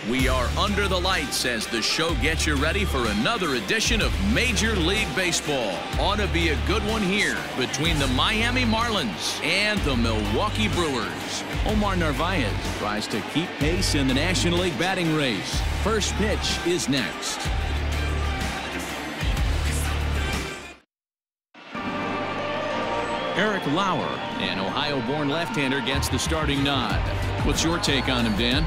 We are under the lights as the show gets you ready for another edition of Major League Baseball. Ought to be a good one here between the Miami Marlins and the Milwaukee Brewers. Omar Narvaez tries to keep pace in the National League batting race. First pitch is next. Eric Lauer, an Ohio-born left-hander, gets the starting nod. What's your take on him, Dan?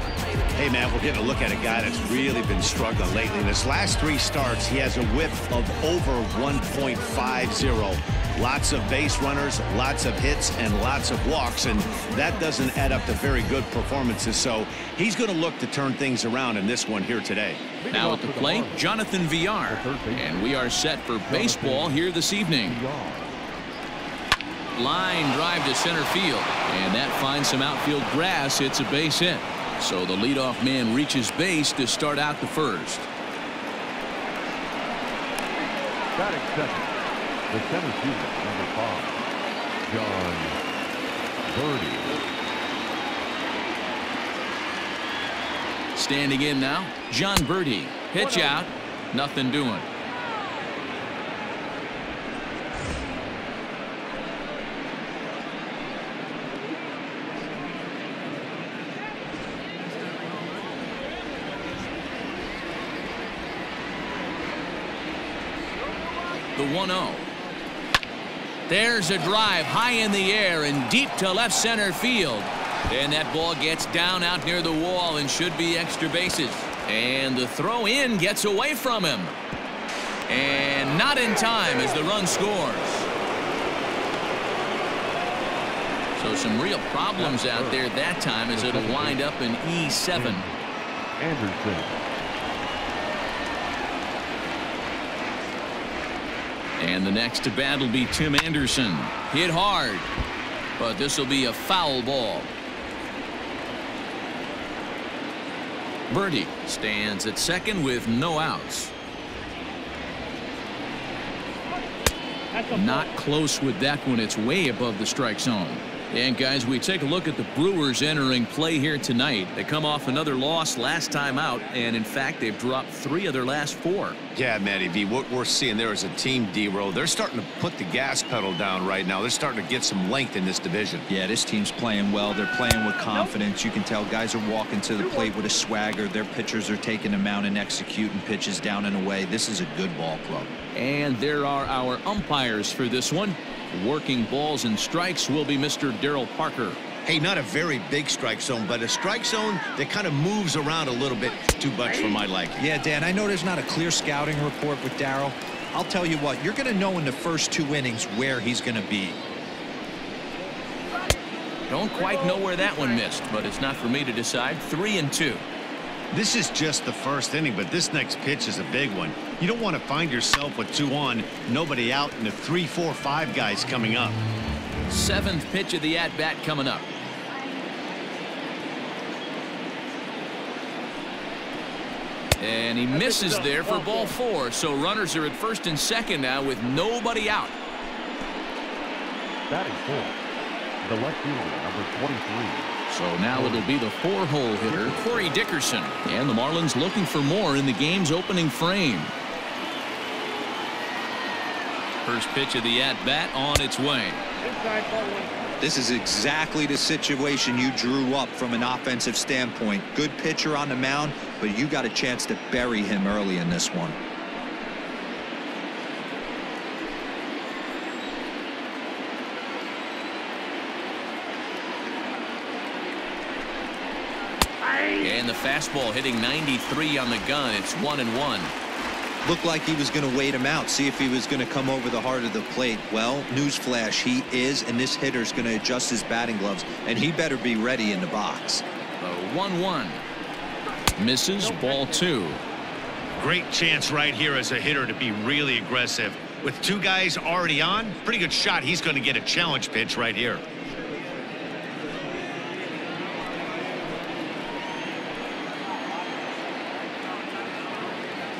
Hey, man, we're getting a look at a guy that's really been struggling lately. In his last 3 starts, he has a whip of over 1.50. Lots of base runners, lots of hits, and lots of walks, and that doesn't add up to very good performances. So he's going to look to turn things around in this one here today. Now at the plate, Jonathan Villar, and we are set for baseball here this evening. Line drive to center field, and that finds some outfield grass. It's a base hit. So the leadoff man reaches base to start out the first. Batting second, the center fielder, number 5, John Birdie. Standing in now, John Birdie. Pitch out, nothing doing. The 1-0. There's a drive high in the air and deep to left center field. And that ball gets down out near the wall and should be extra bases. And the throw in gets away from him. And not in time as the run scores. So some real problems out there that time as it'll wind up in E7. Anderson. And the next to bat will be Tim Anderson. Hit hard, but this will be a foul ball. Birdie stands at second with no outs. Not close with that one. It's way above the strike zone. And guys, we take a look at the Brewers entering play here tonight. They come off another loss last time out, and in fact they've dropped 3 of their last 4. Yeah, Matty V, what we're seeing there is a team, D-Row. They're starting to put the gas pedal down right now. They're starting to get some length in this division. Yeah, this team's playing well. They're playing with confidence. You can tell guys are walking to the plate with a swagger. Their pitchers are taking them out and executing pitches down and away. This is a good ball club. And there are our umpires for this one. Working balls and strikes will be Mr. Darryl Parker. Hey, not a very big strike zone, but a strike zone that kind of moves around a little bit too much for my liking. Yeah, Dan, I know there's not a clear scouting report with Darryl. I'll tell you what, you're going to know in the first 2 innings where he's going to be. Don't quite know where that one missed, but it's not for me to decide. 3-2. This is just the first inning, but this next pitch is a big one. You don't want to find yourself with 2 on, nobody out, and the 3, 4, 5 guys coming up. 7th pitch of the at-bat coming up. And he misses there for ball 4. So runners are at first and second now with nobody out. Batting 4th, the left fielder, number 23. So now it'll be the 4-hole hitter, Corey Dickerson. And the Marlins looking for more in the game's opening frame. First pitch of the at-bat on its way. This is exactly the situation you drew up from an offensive standpoint. Good pitcher on the mound, but you got a chance to bury him early in this one. And the fastball hitting 93 on the gun. It's 1-1. Looked like he was going to wait him out, see if he was going to come over the heart of the plate. Well, newsflash, he is, and this hitter's going to adjust his batting gloves, and he better be ready in the box. The 1-1. Misses, ball 2. Great chance right here as a hitter to be really aggressive. With 2 guys already on, pretty good shot. He's going to get a challenge pitch right here.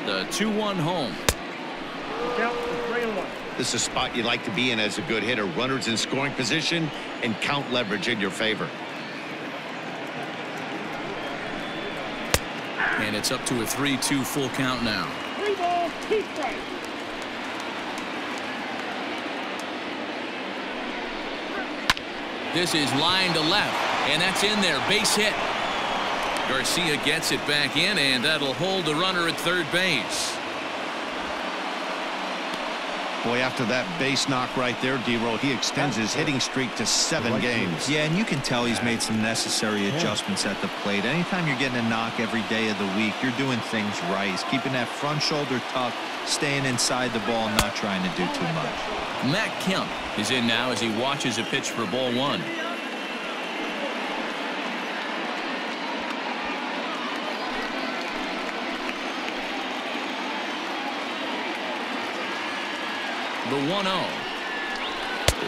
The 2-1 home. This is a spot you like to be in as a good hitter. Runners in scoring position and count leverage in your favor. And it's up to a 3-2 full count now. 3 balls, 2 strikes. This is line to left, and that's in there. Base hit. Garcia gets it back in, and that'll hold the runner at third base. Boy, after that base knock right there, D-Roll, he extends his hitting streak to 7 games. Yeah, and you can tell he's made some necessary adjustments at the plate. Anytime you're getting a knock every day of the week, you're doing things right. He's keeping that front shoulder tucked, staying inside the ball, not trying to do too much. Matt Kemp is in now as he watches a pitch for ball 1. The 1-0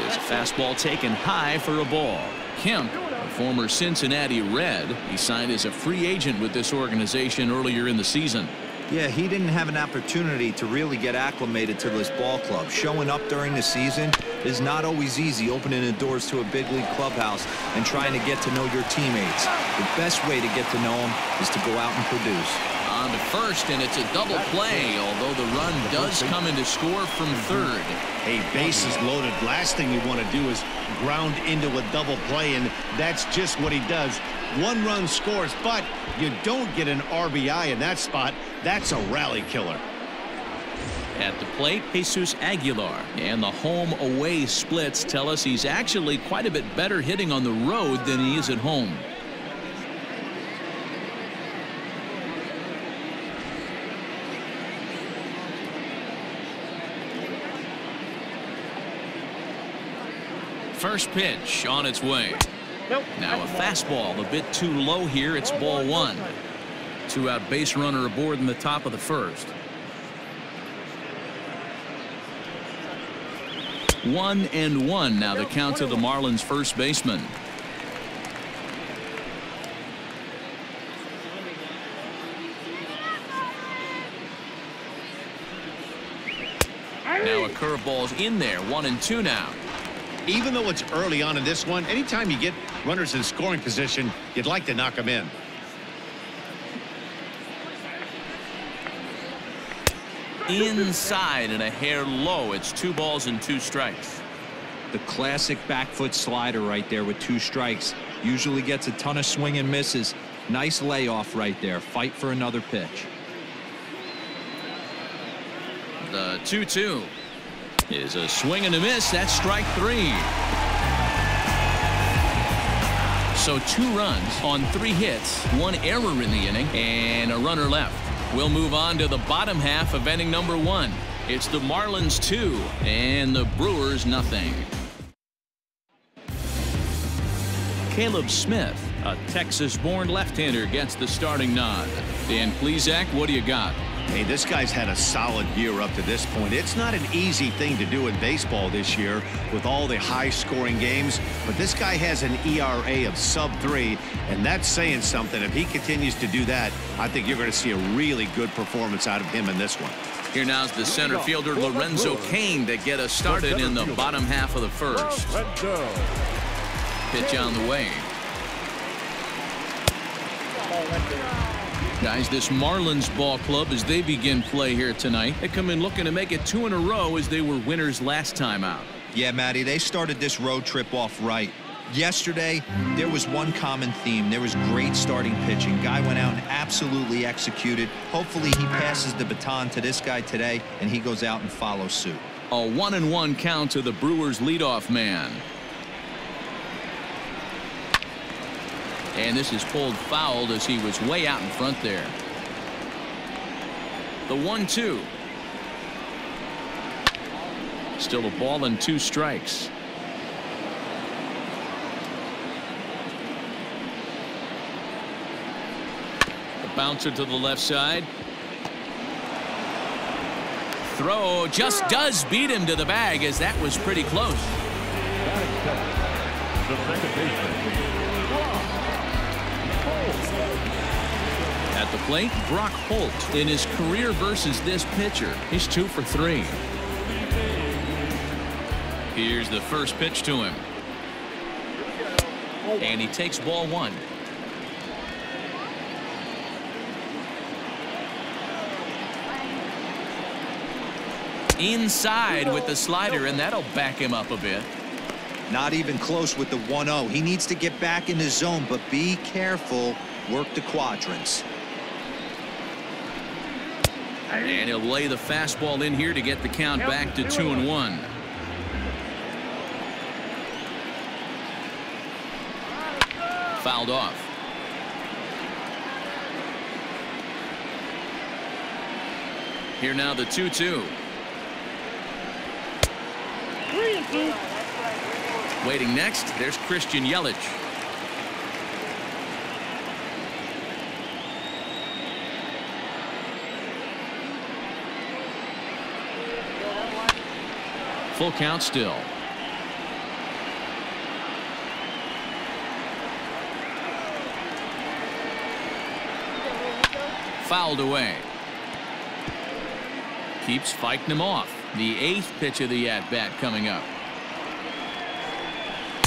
is a fastball taken high for a ball. Kemp, a former Cincinnati Red, he signed as a free agent with this organization earlier in the season. Yeah, he didn't have an opportunity to really get acclimated to this ball club. Showing up during the season is not always easy, opening the doors to a big league clubhouse and trying to get to know your teammates. The best way to get to know them is to go out and produce. On to first, and it's a double play, although the run does come in to score from third. Hey, bases loaded. Last thing you want to do is ground into a double play, and that's just what he does. 1 run scores, but you don't get an RBI in that spot. That's a rally killer. At the plate, Jesus Aguilar, and the home-away splits tell us he's actually quite a bit better hitting on the road than he is at home. First pitch on its way. Now a fastball a bit too low here. It's ball 1. 2-out base runner aboard in the top of the first. 1-1 now the count to the Marlins first baseman. Now a curveball's in there. 1-2 now. Even though it's early on in this one, anytime you get runners in scoring position, you'd like to knock them in. Inside and a hair low. It's 2 balls and 2 strikes. The classic back foot slider right there with 2 strikes. Usually gets a ton of swing and misses. Nice layoff right there. Fight for another pitch. The 2-2 is a swing and a miss. That's strike 3. So 2 runs on 3 hits, 1 error in the inning, and a runner left. We'll move on to the bottom half of inning number 1. It's the Marlins 2 and the Brewers nothing. Caleb Smith, a Texas-born left-hander, gets the starting nod. Dan Plesac, what do you got? Hey, this guy's had a solid year up to this point. It's not an easy thing to do in baseball this year with all the high-scoring games, but this guy has an ERA of sub-3, and that's saying something. If he continues to do that, I think you're going to see a really good performance out of him in this one. Here now's the center fielder Lorenzo Kane to get us started in the bottom half of the first. Pitch on the way. Guys, this Marlins ball club, as they begin play here tonight, they come in looking to make it 2 in a row as they were winners last time out. Yeah, Matty, they started this road trip off right. Yesterday, there was one common theme. There was great starting pitching. Guy went out and absolutely executed. Hopefully, he passes the baton to this guy today, and he goes out and follows suit. A 1-1 count to the Brewers leadoff man. And this is pulled fouled as he was way out in front there. The 1-2. Still a ball and 2 strikes. The bouncer to the left side. Throw just does beat him to the bag, as that was pretty close. The second baseman. At the plate, Brock Holt. In his career versus this pitcher, he's 2 for 3. Here's the first pitch to him. And he takes ball 1. Inside with the slider, and that'll back him up a bit. Not even close with the 1-0. He needs to get back in the zone, but be careful. Work the quadrants. And he'll lay the fastball in here to get the count back to 2-1. Fouled off. Here now the 2-2. Waiting next, there's Christian Yelich. Full count still. Fouled away. Keeps fighting him off. The 8th pitch of the at-bat coming up.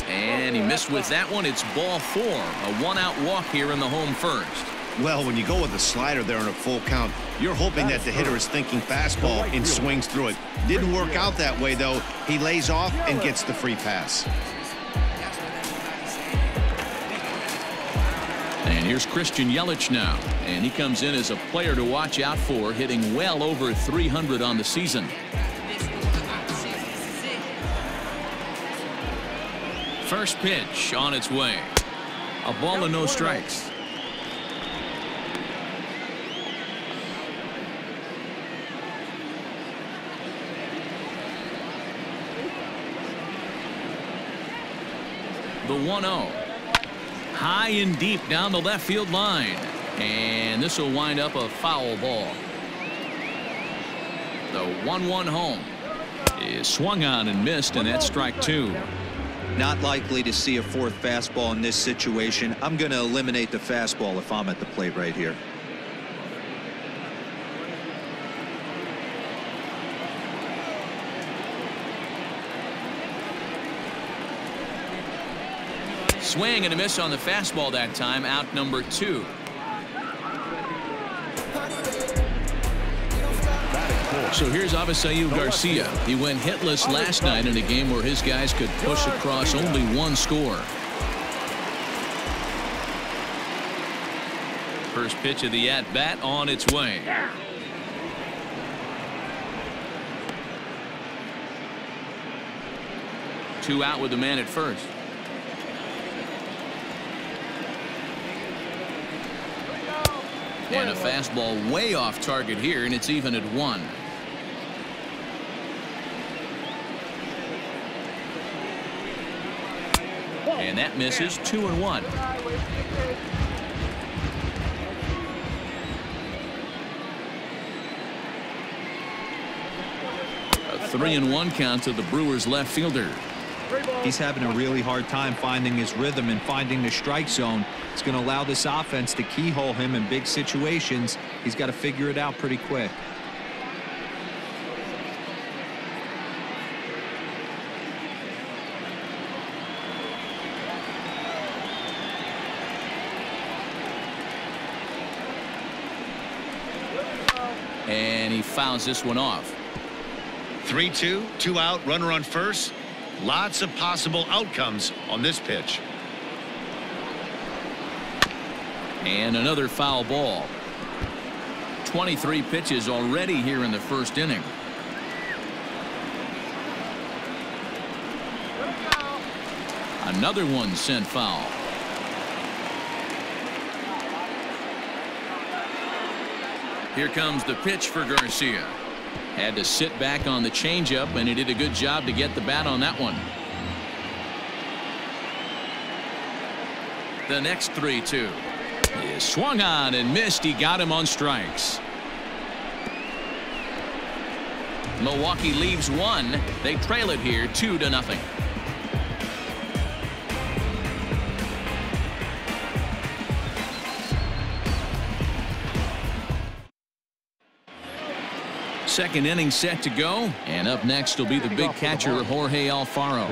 And he missed with that one. It's ball 4. A 1-out walk here in the home first. Well, when you go with the slider there in a full count, you're hoping that the hitter is thinking fastball and swings through it. Didn't work out that way, though. He lays off and gets the free pass. And here's Christian Yelich now. And he comes in as a player to watch out for, hitting well over 300 on the season. First pitch on its way. A ball and no strikes. The 1-0. High and deep down the left field line. And this will wind up a foul ball. The 1-1 home is swung on and missed, and that's strike 2. Not likely to see a 4th fastball in this situation. I'm going to eliminate the fastball if I'm at the plate right here. Swing and a miss on the fastball that time. Out number 2. So here's Ava Garcia. He went hitless last night in a game where his guys could push across only 1 score. First pitch of the at-bat on its way. Two out with the man at first. And a fastball way off target here, and it's even at 1. And that misses. 2-1. A 3-1 count to the Brewers left fielder. He's having a really hard time finding his rhythm and finding the strike zone. It's going to allow this offense to keyhole him in big situations. He's got to figure it out pretty quick. And he fouls this one off. 3-2, 2 out, runner on first. Lots of possible outcomes on this pitch. And another foul ball. 23 pitches already here in the first inning. Another one sent foul. Here comes the pitch for Garcia. Had to sit back on the changeup, and he did a good job to get the bat on that one. The next 3-2 is swung on and missed. He got him on strikes. Milwaukee leaves 1. They trail it here 2-0. Second inning set to go, and up next will be the big catcher Jorge Alfaro.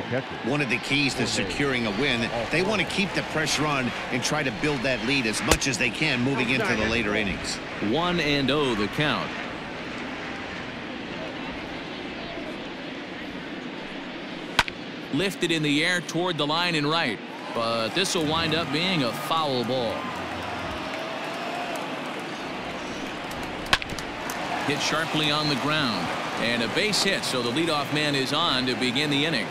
One of the keys to securing a win, they want to keep the pressure on and try to build that lead as much as they can moving into the later innings. 1-0 the count. Lifted in the air toward the line and right. But this will wind up being a foul ball. Hit sharply on the ground. And a base hit, so the leadoff man is on to begin the inning.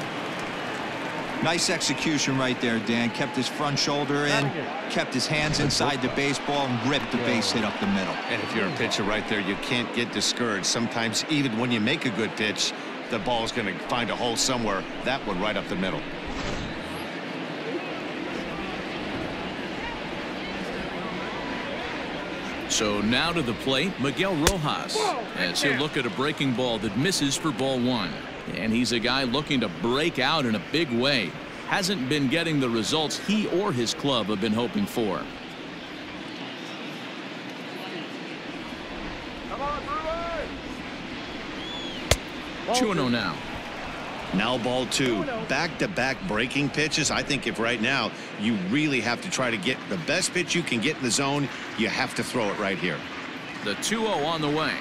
Nice execution right there, Dan. Kept his front shoulder in, kept his hands inside the baseball, and ripped the base hit up the middle. And if you're a pitcher right there, you can't get discouraged. Sometimes even when you make a good pitch, the ball's going to find a hole somewhere. That one right up the middle. So now to the plate, Miguel Rojas, as he'll look at a breaking ball that misses for ball one. And he's a guy looking to break out in a big way. Hasn't been getting the results he or his club have been hoping for. Come on, 2-0 now. Now ball two. Back-to-back breaking pitches. I think if right now you really have to try to get the best pitch you can get in the zone, you have to throw it right here. The 2-0 on the way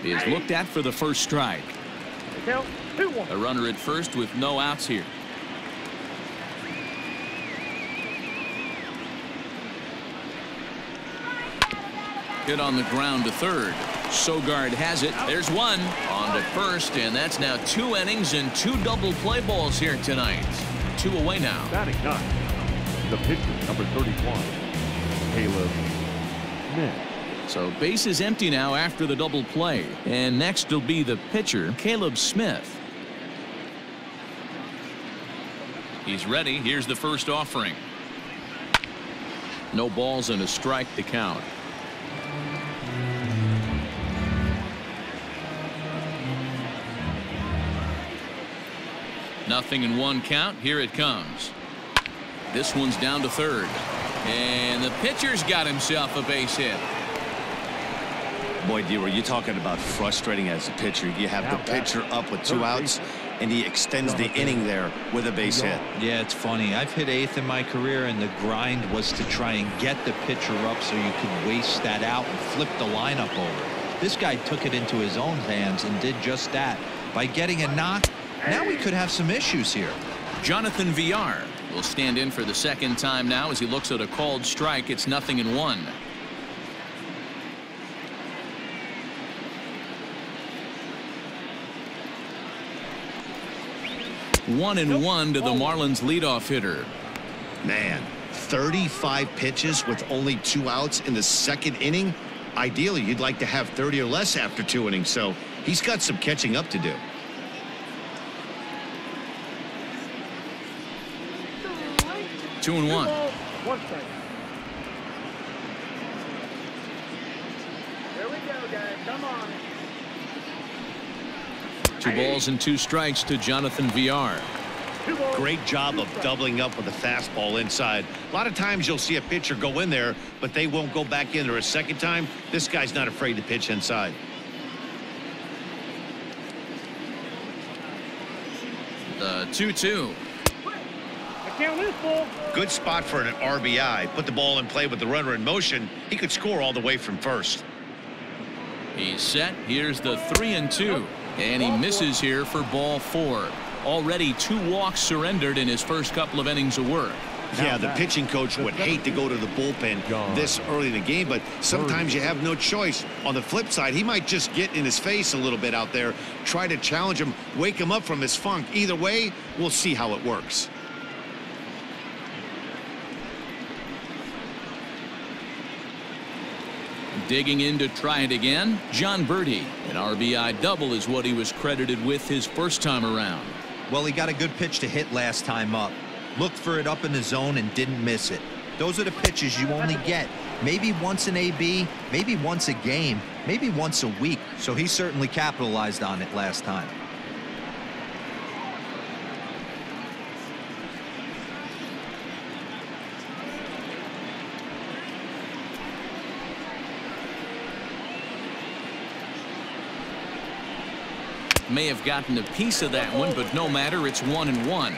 is looked at for the first strike. A runner at first with no outs here. Hit on the ground to third. Sogard has it. There's one on to first, and that's now 2 innings and 2 double play balls here tonight. 2 away now. Batting ninth, the pitcher, number 31, Caleb Smith. So base is empty now after the double play, and next will be the pitcher, Caleb Smith. He's ready. Here's the first offering. No balls and a strike to count. Nothing in 1 count. Here it comes. This one's down to third. And the pitcher's got himself a base hit. Boy, D, were you talking about frustrating as a pitcher? You have the pitcher up with 2 outs, and he extends the inning there with a base hit. Yeah, it's funny. I've hit 8th in my career, and the grind was to try and get the pitcher up so you could waste that out and flip the lineup over. This guy took it into his own hands and did just that. By getting a knock, now we could have some issues here. Jonathan Villar will stand in for the second time now as he looks at a called strike. It's 0-1. One and one to the Marlins leadoff hitter. Man, 35 pitches with only 2 outs in the second inning. Ideally, you'd like to have 30 or less after 2 innings, so he's got some catching up to do. Two and one. Here we go, guys. Come on. 2 balls and 2 strikes to Jonathan Villar. Great job of doubling up with a fastball inside. A lot of times you'll see a pitcher go in there, but they won't go back in there a second time. This guy's not afraid to pitch inside. The 2-2. Good spot for an RBI. Put the ball in play with the runner in motion. He could score all the way from first. He's set. Here's the 3-2. And he misses here for ball 4. Already 2 walks surrendered in his first couple of innings of work. Yeah, the pitching coach would hate to go to the bullpen this early in the game, but sometimes you have no choice. On the flip side, he might just get in his face a little bit out there, try to challenge him, wake him up from his funk. Either way, we'll see how it works. Digging in to try it again, John Birdie. An RBI double is what he was credited with his first time around. Well, he got a good pitch to hit last time up. Looked for it up in the zone and didn't miss it. Those are the pitches you only get. Maybe once an AB, maybe once a game, maybe once a week. So he certainly capitalized on it last time. May have gotten a piece of that one, but no matter. It's 1-1.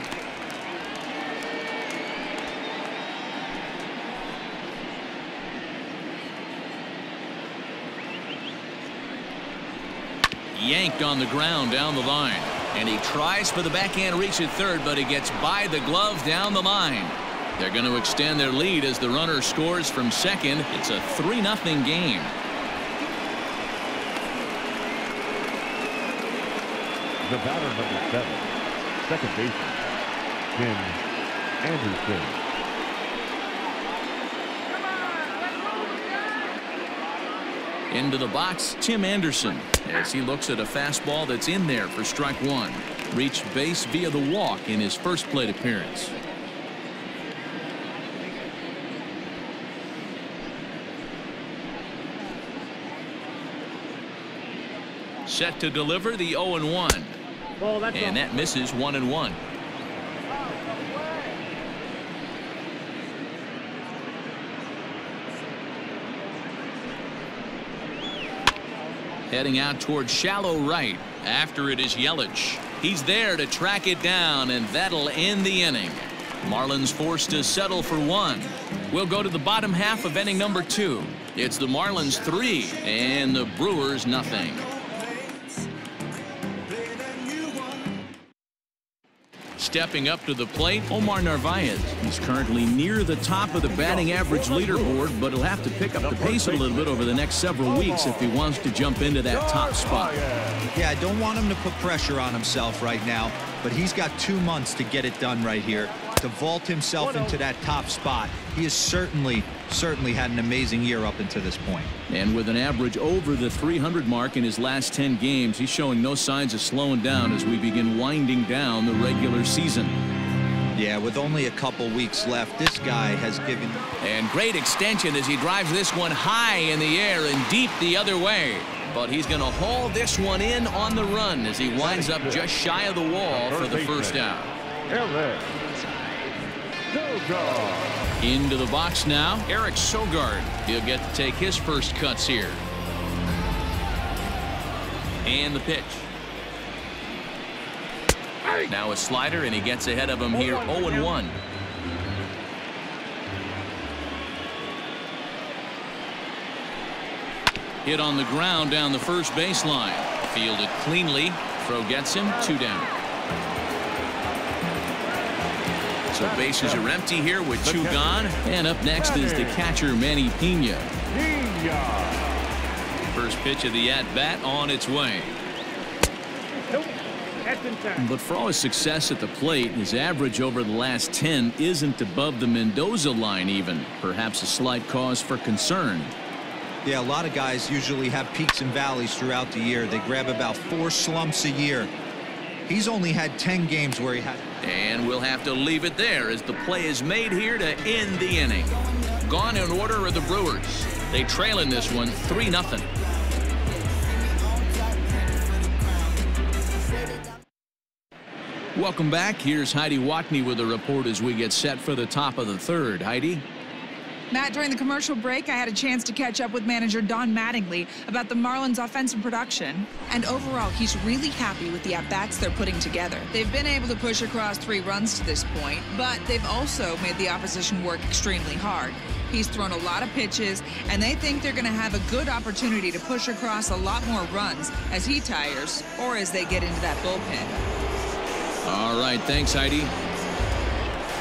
Yanked on the ground down the line. And he tries for the backhand reach at third, but he gets by the glove down the line. They're going to extend their lead as the runner scores from second. It's a 3-0 game. The batter, number 7, second baseman, Tim Anderson. Into the box, Tim Anderson, as he looks at a fastball that's in there for strike one. Reached base via the walk in his first plate appearance. Set to deliver the 0-1. And that misses 1-1. Heading out towards shallow right. After it is Yelich. He's there to track it down, and that'll end the inning. Marlins forced to settle for one. We'll go to the bottom half of inning number 2. It's the Marlins 3 and the Brewers nothing. Stepping up to the plate, Omar Narvaez. He's currently near the top of the batting average leaderboard, but he'll have to pick up the pace a little bit over the next several weeks if he wants to jump into that top spot. Yeah, I don't want him to put pressure on himself right now, but he's got 2 months to get it done right here, to vault himself into that top spot. He has certainly had an amazing year up until this point. And with an average over the 300 mark in his last 10 games, he's showing no signs of slowing down as we begin winding down the regular season. Yeah, with only a couple weeks left, this guy has given... And great extension as he drives this one high in the air and deep the other way. But he's going to haul this one in on the run as he winds up just shy of the wall for the first out. Into the box now, Eric Sogard. He'll get to take his first cuts here. And the pitch. Now a slider, and he gets ahead of him here, 0-1. Hit on the ground down the first baseline. Fielded cleanly. Throw gets him, 2 down. So bases are empty here with 2 gone. And up next is the catcher, Manny Pena. First pitch of the at-bat on its way. But for all his success at the plate, his average over the last 10 isn't above the Mendoza line even. Perhaps a slight cause for concern. Yeah, a lot of guys usually have peaks and valleys throughout the year. They grab about 4 slumps a year. He's only had 10 games where he had... And we'll have to leave it there as the play is made here to end the inning. Gone in order are the Brewers. They trail in this one 3-0. Welcome back. Here's Heidi Watney with a report as we get set for the top of the third. Heidi? Matt, during the commercial break, I had a chance to catch up with manager Don Mattingly about the Marlins' offensive production. And overall, he's really happy with the at-bats they're putting together. They've been able to push across 3 runs to this point, but they've also made the opposition work extremely hard. He's thrown a lot of pitches, and they think they're going to have a good opportunity to push across a lot more runs as he tires or as they get into that bullpen. All right, thanks, Heidi.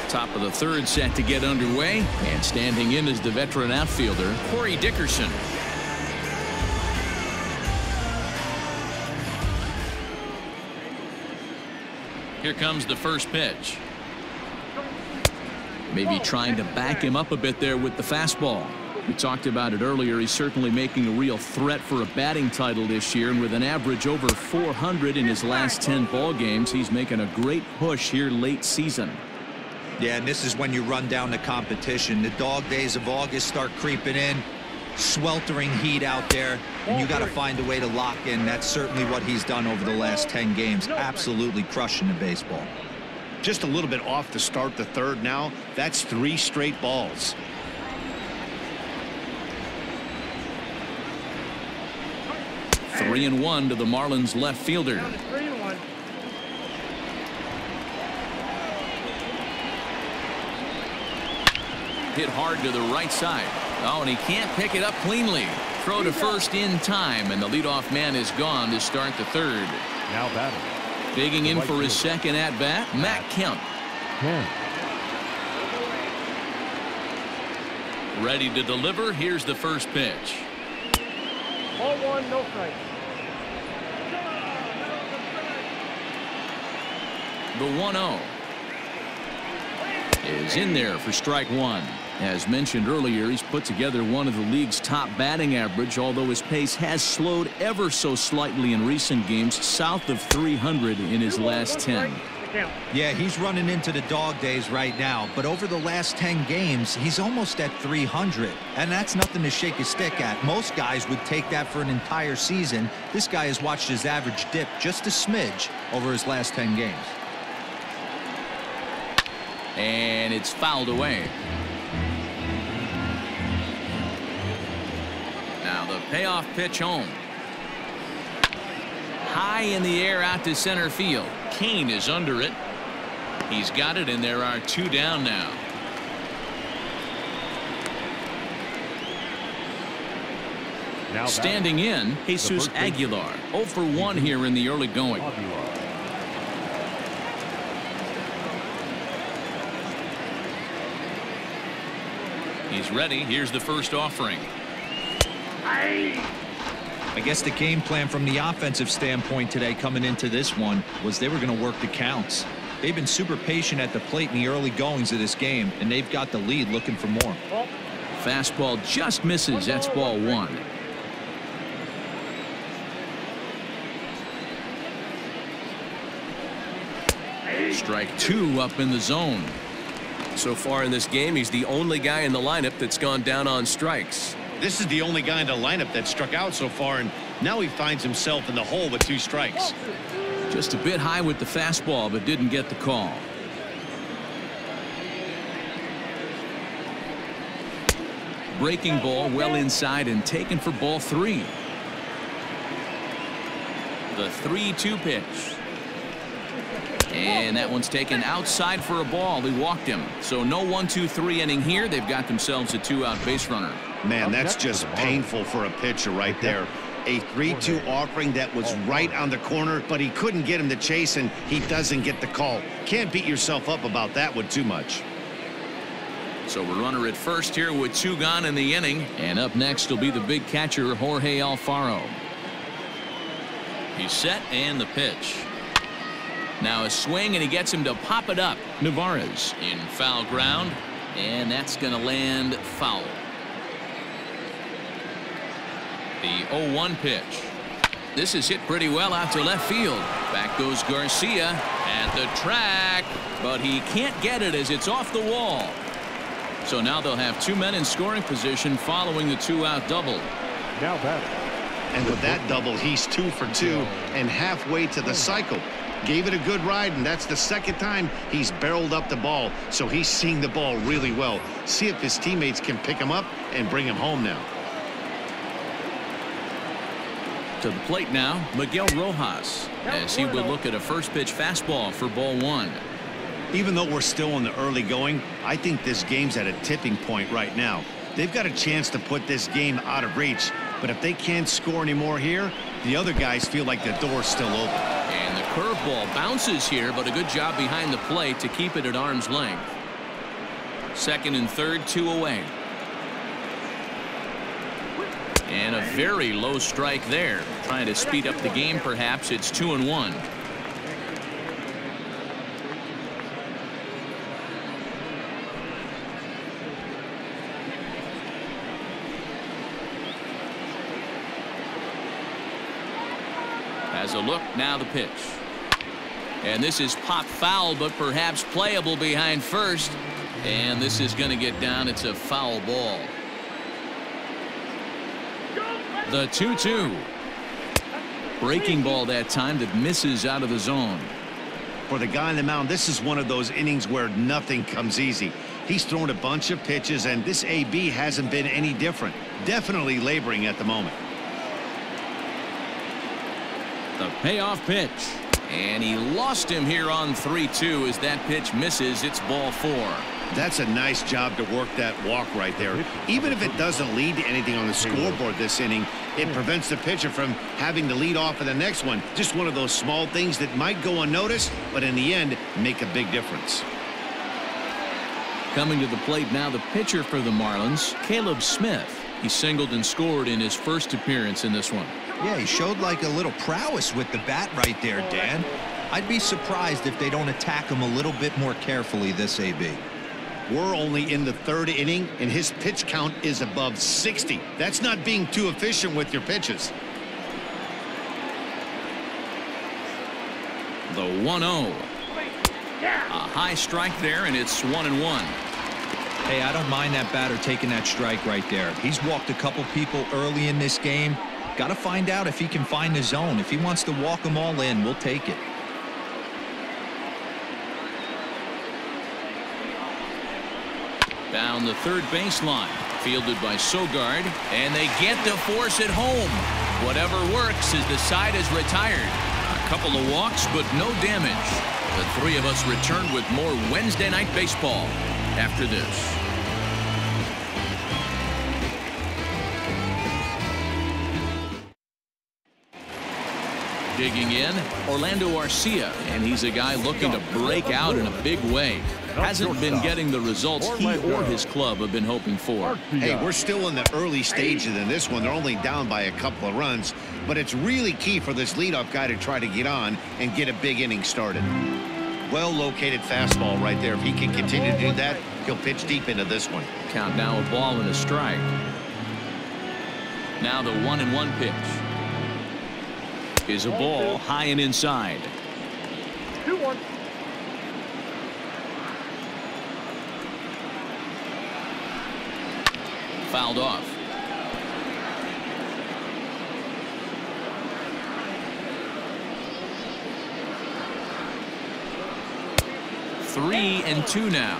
Top of the third set to get underway, and standing in is the veteran outfielder, Corey Dickerson. Here comes the first pitch. Maybe trying to back him up a bit there with the fastball. We talked about it earlier. He's certainly making a real threat for a batting title this year, and with an average over 400 in his last 10 ball games, he's making a great push here late season. Yeah, and this is when you run down the competition. The dog days of August start creeping in. Sweltering heat out there, and you got to find a way to lock in. That's certainly what he's done over the last 10 games. Absolutely crushing the baseball. Just a little bit off to start the third now. That's 3 straight balls. Three and 1 to the Marlins left fielder. Hit hard to the right side. Oh, and he can't pick it up cleanly. Throw to first in time, and the leadoff man is gone to start the third. Now batting, Digging in for his second at-bat, Matt Kemp. 10. Ready to deliver. Here's the first pitch. Ball 1, no strikes. The 1-0 is in there for strike one. As mentioned earlier, he's put together one of the league's top batting average, although his pace has slowed ever so slightly in recent games, south of 300 in his last 10. Yeah, he's running into the dog days right now, but over the last 10 games, he's almost at 300, and that's nothing to shake a stick at. Most guys would take that for an entire season. This guy has watched his average dip just a smidge over his last 10 games. And it's fouled away. Now the payoff pitch home. High in the air out to center field. Kane is under it. He's got it, and there are 2 down now. Standing in, Jesus Aguilar. 0 for 1 here in the early going. He's ready. Here's the first offering. I guess the game plan from the offensive standpoint today coming into this one was they were going to work the counts. They've been super patient at the plate in the early goings of this game, and they've got the lead looking for more. Fastball just misses. That's ball 1. Strike 2 up in the zone. So far in this game, he's the only guy in the lineup that's gone down on strikes. This is the only guy in the lineup that struck out so far, and now he finds himself in the hole with 2 strikes. Just a bit high with the fastball, but didn't get the call. Breaking ball well inside and taken for ball 3. The 3-2 pitch. And that one's taken outside for a ball. He walked him. So no 1-2-3 inning here. They've got themselves a 2-out base runner. Man, that's just painful for a pitcher right there. A 3-2 offering that was right on the corner, but he couldn't get him to chase, and he doesn't get the call. Can't beat yourself up about that one too much. So a runner at first here with 2 gone in the inning. And up next will be the big catcher, Jorge Alfaro. He's set, and the pitch. Now a swing, and he gets him to pop it up. Navarez in foul ground, and that's going to land foul. The 0-1 pitch. This is hit pretty well out to left field. Back goes Garcia at the track, but he can't get it as it's off the wall. So now they'll have 2 men in scoring position following the 2-out double. Now batting. And with that double, he's 2 for 2 and halfway to the cycle. Gave it a good ride, and that's the second time he's barreled up the ball. So he's seeing the ball really well. See if his teammates can pick him up and bring him home now. To the plate now, Miguel Rojas, as he will look at a first pitch fastball for ball 1. Even though we're still in the early going, I think this game's at a tipping point right now. They've got a chance to put this game out of reach, but if they can't score anymore here, the other guys feel like the door's still open. And the curveball bounces here, but a good job behind the plate to keep it at arm's length. Second and third, 2 away. And a very low strike there. Trying to speed up the game, perhaps. It's 2-1. Has a look, now the pitch. And this is pop foul, but perhaps playable behind first. And this is going to get down. It's a foul ball. The 2-2. Breaking ball that time that misses out of the zone. For the guy on the mound, this is one of those innings where nothing comes easy. He's thrown a bunch of pitches, and this AB hasn't been any different. Definitely laboring at the moment. The payoff pitch. And he lost him here on 3-2 as that pitch misses. It's ball 4. That's a nice job to work that walk right there. Even if it doesn't lead to anything on the scoreboard this inning, it prevents the pitcher from having to lead off in the next one. Just one of those small things that might go unnoticed, but in the end, make a big difference. Coming to the plate now, the pitcher for the Marlins, Caleb Smith. He singled and scored in his first appearance in this one. Yeah, he showed like a little prowess with the bat right there, Dan. I'd be surprised if they don't attack him a little bit more carefully this AB. We're only in the third inning, and his pitch count is above 60. That's not being too efficient with your pitches. The 1-0. A high strike there, and it's 1-1. Hey, I don't mind that batter taking that strike right there. He's walked a couple people early in this game. Got to find out if he can find the zone. If he wants to walk them all in, we'll take it. Down the third baseline, fielded by Sogard, and they get to force it home. Whatever works as the side is retired. A couple of walks, but no damage. The three of us return with more Wednesday Night Baseball after this. Digging in, Orlando Garcia, and he's a guy looking to break out in a big way. Hasn't been getting the results he or his club have been hoping for. Hey, we're still in the early stages in this one. They're only down by a couple of runs, but it's really key for this leadoff guy to try to get on and get a big inning started. Well-located fastball right there. If he can continue to do that, he'll pitch deep into this one. Count now a ball and a strike. Now the 1-1 pitch is a ball high and inside. 2-1. Fouled off. Three and two now.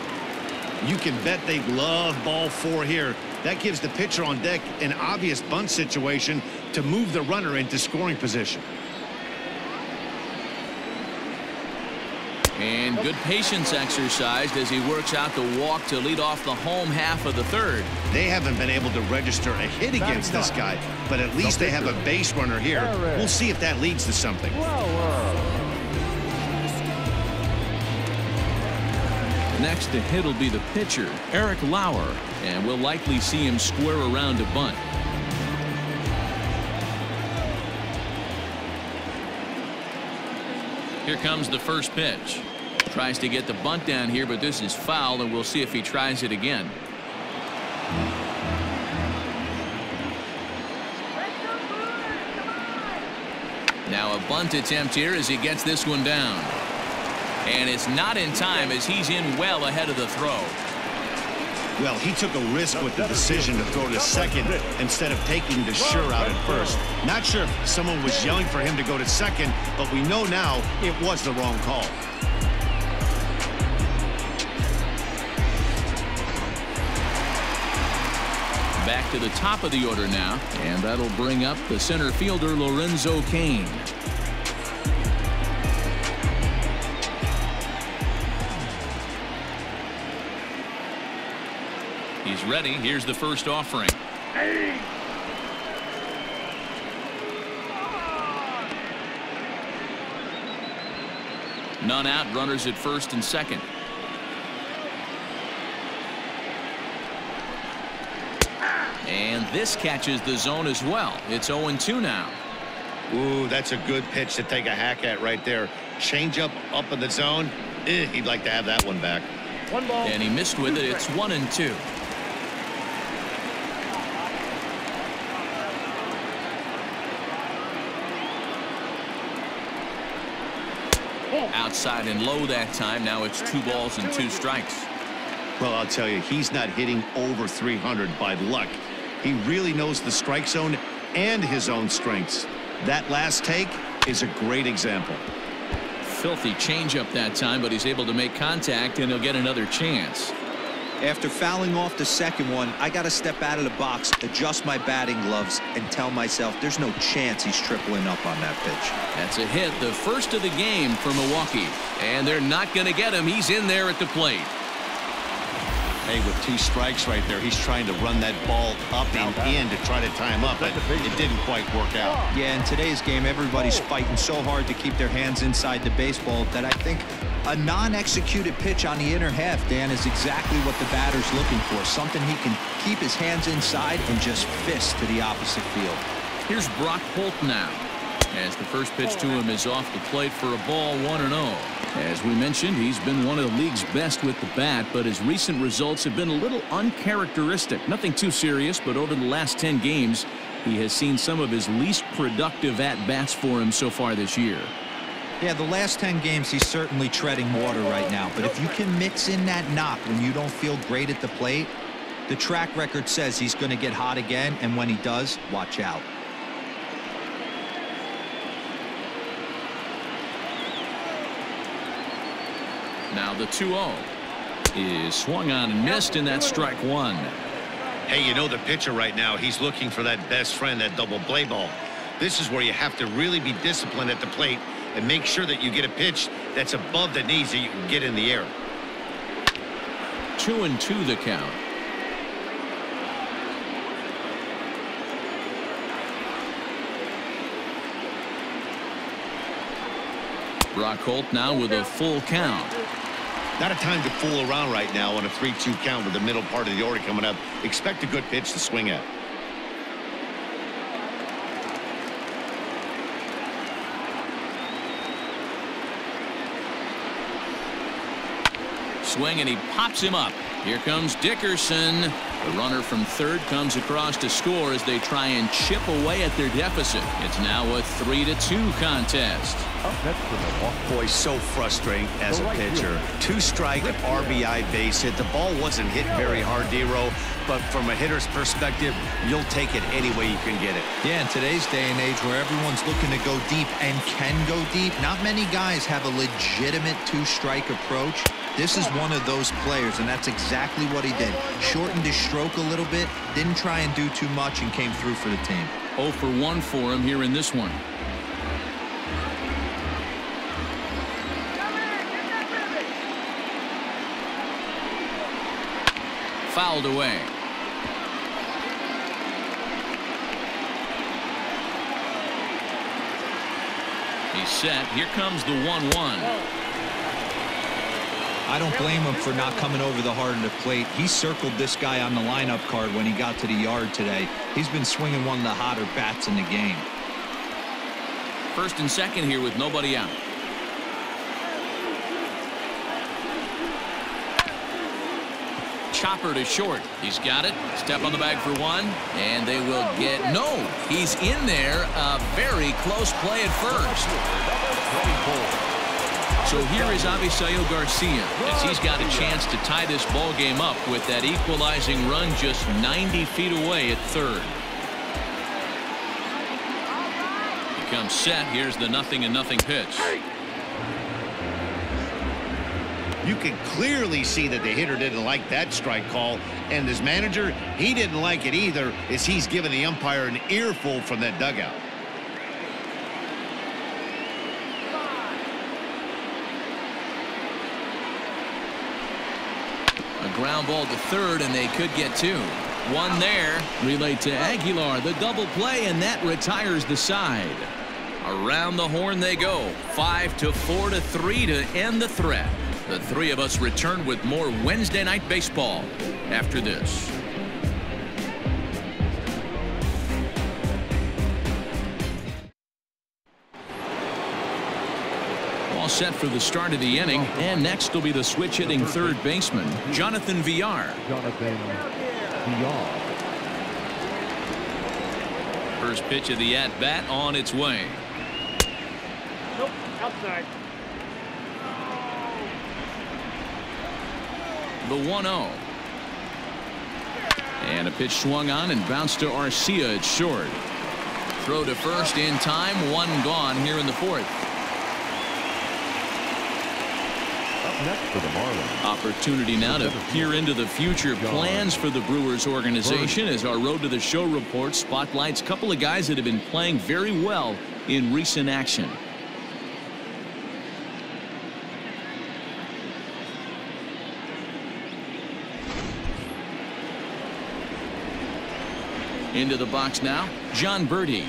You can bet they love ball four here. That gives the pitcher on deck an obvious bunt situation to move the runner into scoring position. And good patience exercised as he works out the walk to lead off the home half of the third. They haven't been able to register a hit against this guy, but at least they have a base runner here. We'll see if that leads to something. Next to hit will be the pitcher, Eric Lauer, and we'll likely see him square around to bunt. Here comes the first pitch. Tries to get the bunt down here, but this is foul, and we'll see if he tries it again. Now a bunt attempt here as he gets this one down. And it's not in time as he's in well ahead of the throw. Well, he took a risk with the decision to throw to second instead of taking the sure out at first. Not sure if someone was yelling for him to go to second, but we know now it was the wrong call. Back to the top of the order now, and that'll bring up the center fielder Lorenzo Kane. He's ready. Here's the first offering. None out, runners at first and second. And this catches the zone as well. It's 0-2 now. Ooh, that's a good pitch to take a hack at right there. Change up in the zone. He'd like to have that one back. One ball. And he missed with it. It's 1-2. Outside and low that time. Now it's 2 balls and 2 strikes. Well, I'll tell you, he's not hitting over 300 by luck. He really knows the strike zone and his own strengths. That last take is a great example. Filthy changeup that time, but he's able to make contact, and he'll get another chance. After fouling off the second one, I got to step out of the box, adjust my batting gloves, and tell myself there's no chance he's tripling up on that pitch. That's a hit, the first of the game for Milwaukee. And they're not going to get him. He's in there at the plate. Hey, with 2 strikes right there, he's trying to run that ball up and in to try to tie him up, but it didn't quite work out. Yeah, in today's game, everybody's fighting so hard to keep their hands inside the baseball that I think a non-executed pitch on the inner half, Dan, is exactly what the batter's looking for. Something he can keep his hands inside and just fist to the opposite field. Here's Brock Holt now, as the first pitch to him is off the plate for a ball, 1-0. As we mentioned, he's been one of the league's best with the bat, but his recent results have been a little uncharacteristic. Nothing too serious, but over the last 10 games, he has seen some of his least productive at-bats for him so far this year. Yeah, the last 10 games, he's certainly treading water right now, but if you can mix in that knock when you don't feel great at the plate, the track record says he's going to get hot again, and when he does, watch out. Now the 2-0 is swung on and missed, and that's strike 1. Hey, you know the pitcher right now, he's looking for that best friend, that double play ball. This is where you have to really be disciplined at the plate and make sure that you get a pitch that's above the knees that you can get in the air. 2-2 the count. Brock Holt now with a full count. Not a time to fool around right now on a 3-2 count with the middle part of the order coming up. Expect a good pitch to swing at. Swing, and he pops him up. Here comes Dickerson. The runner from third comes across to score as they try and chip away at their deficit. It's now a 3-2 contest. Boy, so frustrating as a pitcher. 2-strike RBI base hit. The ball wasn't hit very hard, D-Row, but from a hitter's perspective, you'll take it any way you can get it. Yeah, in today's day and age where everyone's looking to go deep and can go deep, not many guys have a legitimate 2-strike approach. This is one of those players, and that's exactly what he did. Shortened his stroke a little bit, didn't try and do too much, and came through for the team. 0 for 1 for him here in this one. Fouled away. He's set. Here comes the 1-1. I don't blame him for not coming over the heart of the plate. He circled this guy on the lineup card when he got to the yard today. He's been swinging one of the hotter bats in the game. First and second here with nobody out. Chopper to short. He's got it. Step on the bag for 1, and they will get no. He's in there. A very close play at first. So here is Ava Garcia as he's got a chance to tie this ball game up with that equalizing run just 90 feet away at third. He comes set. Here's the 0-0 pitch. You can clearly see that the hitter didn't like that strike call, and his manager, he didn't like it either, as he's giving the umpire an earful from that dugout. A ground ball to third, and they could get 2. 1 there. Relayed to Aguilar. The double play, and that retires the side. Around the horn they go. 5-4-3 to end the threat. The three of us return with more Wednesday Night Baseball after this. All set for the start of the inning, and next will be the switch-hitting third baseman, Jonathan Villar. First pitch of the at-bat on its way. Nope, outside. The 1-0. And a pitch swung on and bounced to Arcia at short. Throw to first in time. 1 gone here in the 4th. Up next for the Marlins. Opportunity now to peer into the future plans for the Brewers organization as our Road to the Show report spotlights a couple of guys that have been playing very well in recent action. Into the box now, John Birdie.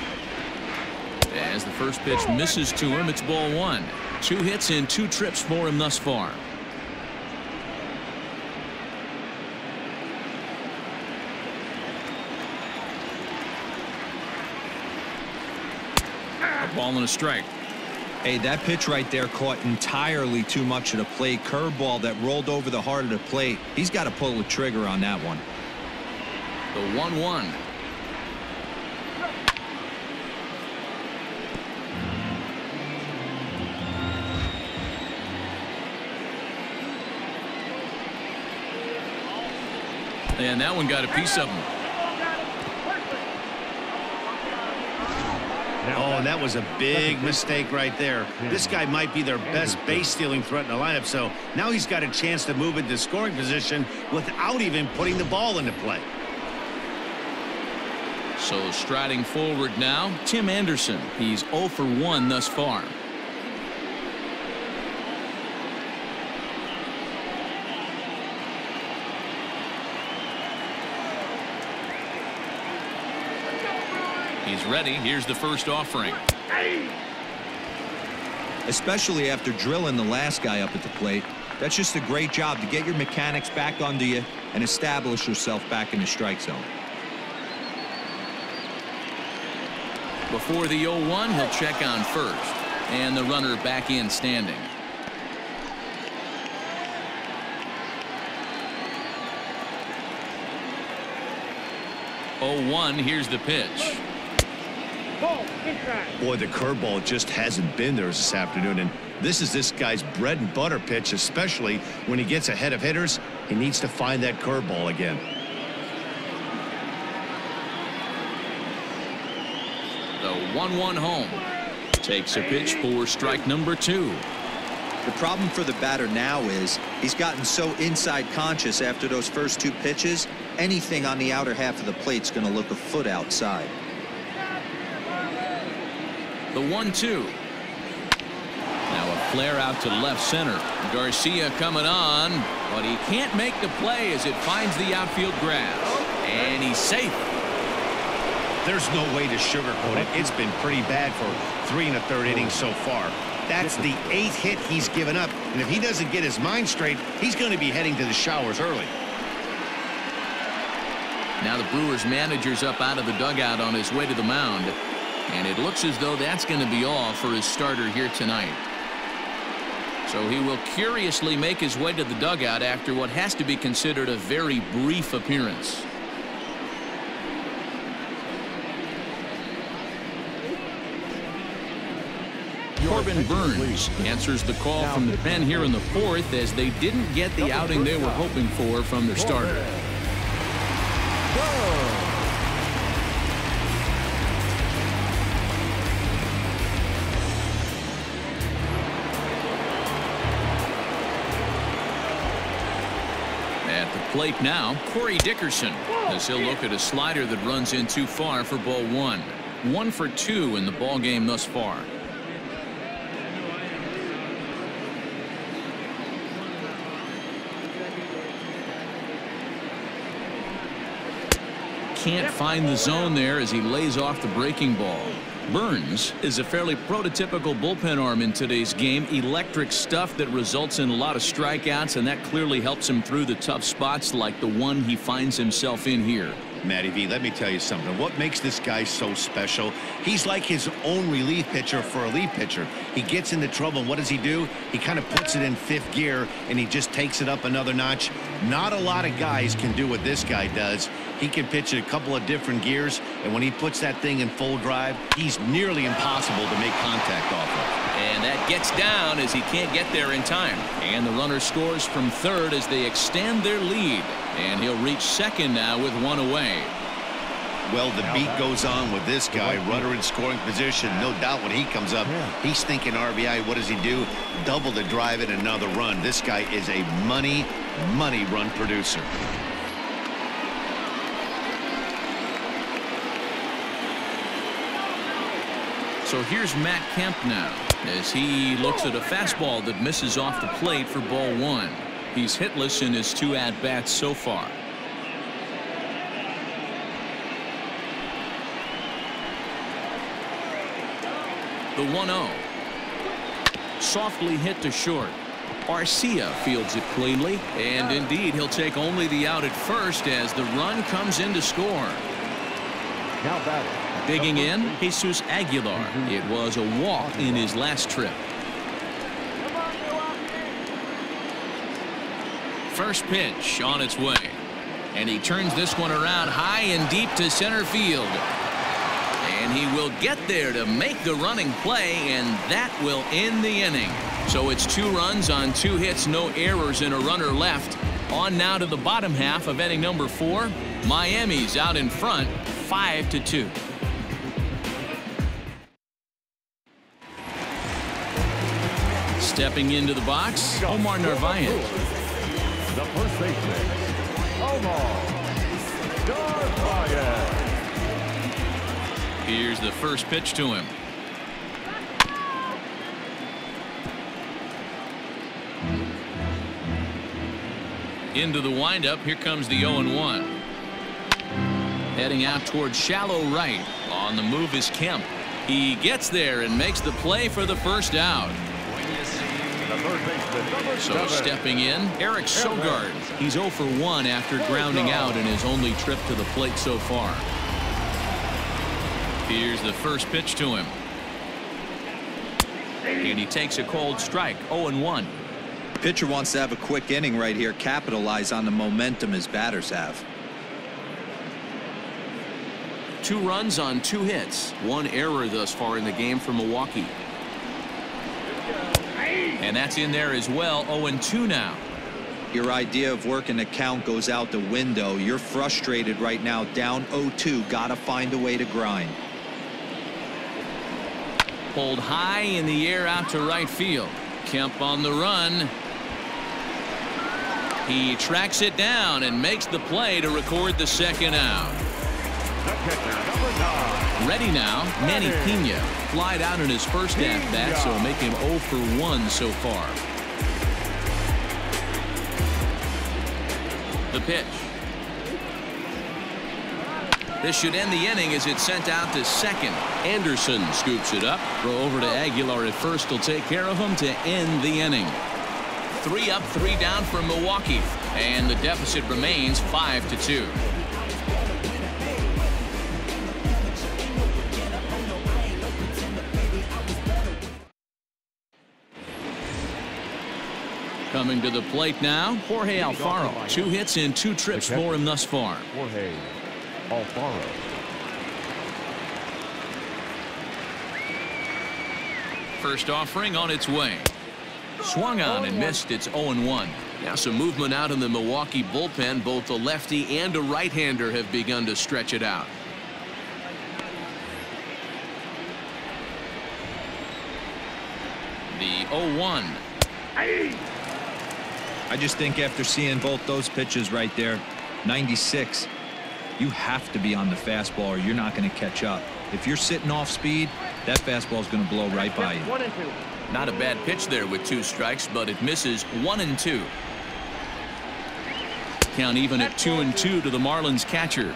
As the first pitch misses to him, it's ball one. 2 hits and 2 trips for him thus far. A ball and a strike. Hey, that pitch right there caught entirely too much of the plate. Curveball that rolled over the heart of the plate. He's got to pull the trigger on that one. The 1-1. And that one got a piece of him. Oh, and that was a big mistake right there. This guy might be their best base stealing threat in the lineup, so now he's got a chance to move into scoring position without even putting the ball into play. So striding forward now, Tim Anderson. He's 0 for 1 thus far. He's ready. Here's the first offering. Especially after drilling the last guy up at the plate. That's just a great job to get your mechanics back under you and establish yourself back in the strike zone. Before the 0-1, he'll check on first. And the runner back in standing. Here's the pitch. Boy, the curveball just hasn't been there this afternoon, and this is this guy's bread and butter pitch, especially when he gets ahead of hitters. He needs to find that curveball again. The 1-1 home. Takes a pitch for strike number 2. The problem for the batter now is he's gotten so inside conscious after those first 2 pitches. Anything on the outer half of the plate's going to look a foot outside. The 1-2. Now a flare out to left center. Garcia coming on, but he can't make the play as it finds the outfield grass. And he's safe. There's no way to sugarcoat it. It's been pretty bad for 3 1/3 innings so far. That's the 8th hit he's given up, and if he doesn't get his mind straight, he's going to be heading to the showers early. Now the Brewers manager's up out of the dugout on his way to the mound, and it looks as though that's going to be all for his starter here tonight. So he will curiously make his way to the dugout after what has to be considered a very brief appearance. Corbin Burns answers the call from the pen here in the 4th as they didn't get the outing they were hoping for from their starter. At the plate now, Corey Dickerson, as he'll look at a slider that runs in too far for ball 1. 1 for 2 in the ball game thus far. Can't find the zone there as he lays off the breaking ball. Burns is a fairly prototypical bullpen arm in today's game. Electric stuff that results in a lot of strikeouts, and that clearly helps him through the tough spots like the one he finds himself in here. Matty V, let me tell you something. What makes this guy so special? He's like his own relief pitcher for a relief pitcher. He gets into trouble, and what does he do? He kind of puts it in 5th gear, and he just takes it up another notch. Not a lot of guys can do what this guy does. He can pitch a couple of different gears, and when he puts that thing in full drive, he's nearly impossible to make contact off of. And that gets down as he can't get there in time. And the runner scores from 3rd as they extend their lead. And he'll reach 2nd now with 1 away. Well, the beat goes on with this guy. Runner in scoring position. No doubt when he comes up, he's thinking RBI. What does he do? Double the drive and another run. This guy is a money run producer. So here's Matt Kemp now as he looks at a fastball that misses off the plate for ball 1. He's hitless in his 2 at-bats so far. The 1-0. Softly hit to short. Garcia fields it cleanly, and indeed he'll take only the out at first as the run comes in to score. Now batting. Digging in, Jesus Aguilar. It was a walk in his last trip. First pitch on its way, and he turns this one around high and deep to center field, and he will get there to make the running play, and that will end the inning. So it's 2 runs on 2 hits, no errors, and a runner left. On now to the bottom half of inning number 4. Miami's out in front 5-2. Stepping into the box, Omar Narvaez. The first baseman, Omar Narvaez. Here's the first pitch to him. Into the windup. Here comes the 0-1. Heading out towards shallow right. On the move is Kemp. He gets there and makes the play for the first out. So stepping in, Eric Sogard. He's 0 for 1 after grounding out in his only trip to the plate so far. Here's the first pitch to him. And he takes a cold strike. 0-1. Pitcher wants to have a quick inning right here, capitalize on the momentum his batters have. 2 runs on 2 hits. 1 error thus far in the game for Milwaukee. And that's in there as well. 0-2 now. Your idea of working the count goes out the window. You're frustrated right now, down 0-2. Gotta find a way to grind. Pulled high in the air out to right field. Kemp on the run. He tracks it down and makes the play to record the second out. Ready now, Manny Pena. Flied out in his first at-bat, so make him 0 for 1 so far. The pitch. This should end the inning as it's sent out to second. Anderson scoops it up. Throw over to Aguilar at first. Will take care of him to end the inning. 3 up, 3 down for Milwaukee, and the deficit remains 5-2. Coming to the plate now, Jorge Alfaro. 2 hits in 2 trips for him thus far. Jorge Alfaro. First offering on its way. Swung on and missed. It's 0-1. Now some movement out in the Milwaukee bullpen. Both a lefty and a right-hander have begun to stretch it out. The 0-1. I just think after seeing both those pitches right there, 96, you have to be on the fastball or you're not going to catch up. If you're sitting off speed, that fastball is going to blow right by you. 1-2. Not a bad pitch there with 2 strikes, but it misses. 1-2. Count even at 2-2 to the Marlins catcher.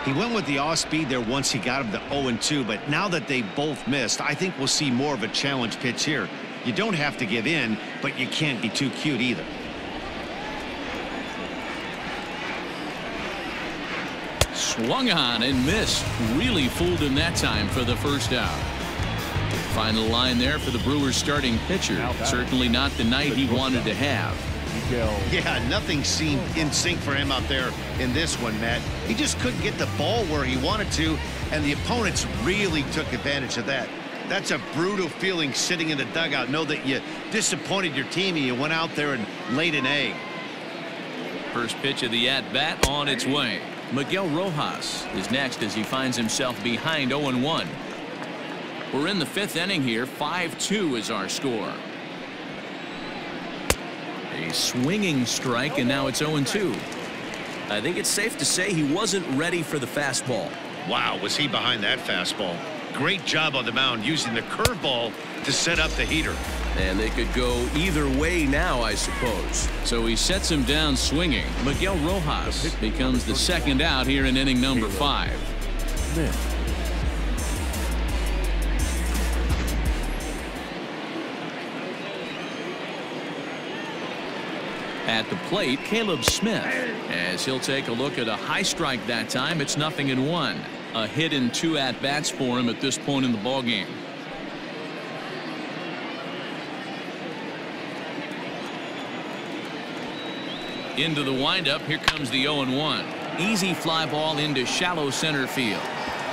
He went with the off speed there once he got him to 0-2, but now that they both missed, I think we'll see more of a challenge pitch here. You don't have to give in, but you can't be too cute either. Swung on and missed. Really fooled him that time for the first out. Final line there for the Brewers starting pitcher. Certainly not the night he wanted to have. Yeah, nothing seemed in sync for him out there in this one, Matt. He just couldn't get the ball where he wanted to, and the opponents really took advantage of that. That's a brutal feeling sitting in the dugout. Know that you disappointed your team and you went out there and laid an egg. First pitch of the at-bat on its way. Miguel Rojas is next as he finds himself behind 0-1. We're in the 5th inning here. 5-2 is our score. A swinging strike, and now it's 0-2. I think it's safe to say he wasn't ready for the fastball. Wow, was he behind that fastball. Great job on the mound using the curveball to set up the heater. And they could go either way now, I suppose. So he sets him down swinging. Miguel Rojas becomes the second out here in inning number 5. At the plate, Caleb Smith, as he'll take a look at a high strike that time. It's 0-1. A hit in 2 at-bats for him at this point in the ballgame. Into the windup. Here comes the 0-1. Easy fly ball into shallow center field.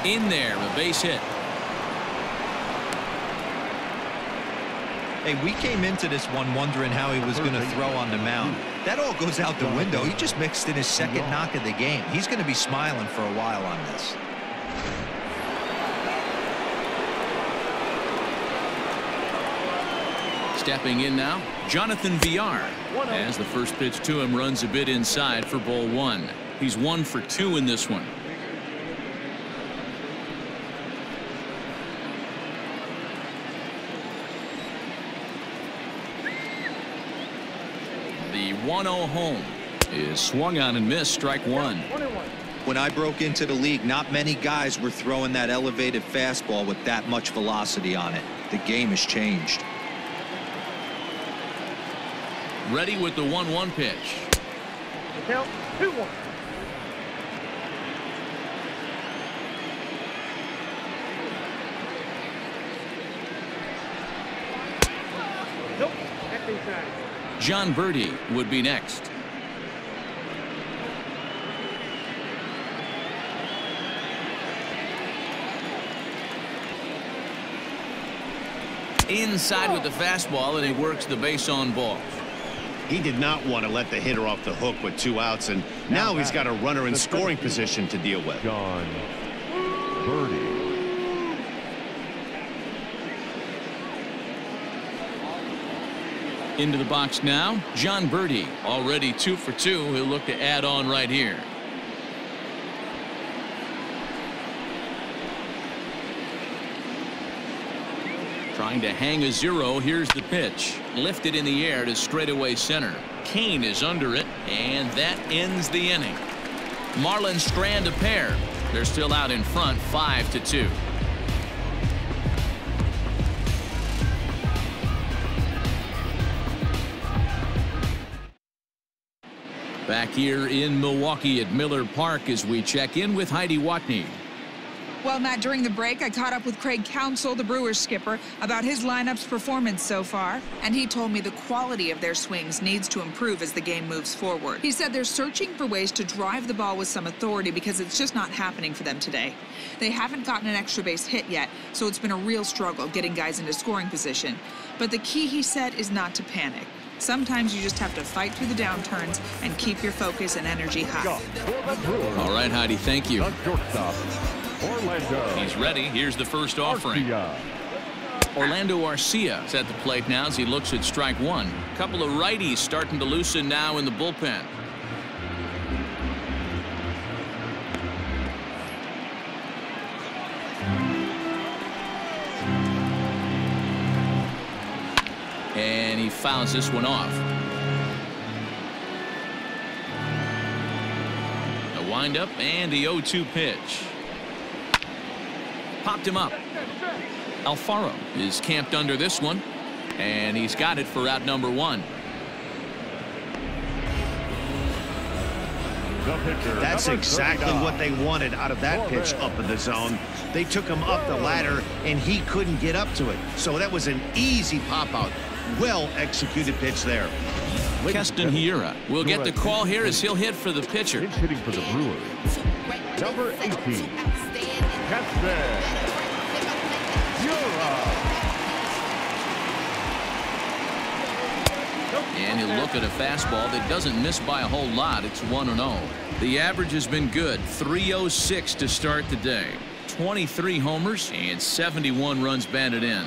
In there, a base hit. Hey, we came into this one wondering how he was going to throw on the mound. That all goes out the window. He just mixed in his second knock of the game. He's going to be smiling for a while on this. Stepping in now, Jonathan Villar, as the first pitch to him runs a bit inside for ball 1. He's 1 for 2 in this one. The 1-0 home is swung on and missed. Strike 1. When I broke into the league, not many guys were throwing that elevated fastball with that much velocity on it. The game has changed. Ready with the 1-1 pitch. Count 2-1. Nope. That's inside. John Birdie would be next. Inside with the fastball, and he works the base on ball. He did not want to let the hitter off the hook with 2 outs, and now he's got a runner in scoring position to deal with. John Birdie. Into the box now, John Birdie, already 2 for 2. He'll look to add on right here. Trying to hang a 0. Here's the pitch. Lifted in the air to straightaway center. Kane is under it, and that ends the inning. Marlins strand a pair. They're still out in front, 5-2. Back here in Milwaukee at Miller Park as we check in with Heidi Watney. Well, Matt, during the break, I caught up with Craig Counsell, the Brewers skipper, about his lineup's performance so far, and he told me the quality of their swings needs to improve as the game moves forward. He said they're searching for ways to drive the ball with some authority because it's just not happening for them today. They haven't gotten an extra base hit yet, so it's been a real struggle getting guys into scoring position. But the key, he said, is not to panic. Sometimes you just have to fight through the downturns and keep your focus and energy high. All right, Heidi, thank you. Orlando. He's ready. Here's the first offering. Orlando Arcia is at the plate now as he looks at strike 1. Couple of righties starting to loosen now in the bullpen. And he fouls this one off. A windup and the 0-2 pitch. Popped him up. Alfaro is camped under this one, and he's got it for out number 1. That's exactly what they wanted out of that pitch up in the zone. They took him up the ladder, and he couldn't get up to it. So that was an easy pop-out. Well-executed pitch there. Keston Hiura will get the call here as he'll hit for the pitcher. Pinch hitting for the Brewers. Number 18. Keston Hiura. And he'll look at a fastball that doesn't miss by a whole lot. It's 1-0. The average has been good. 306 to start the day. 23 homers and 71 runs batted in.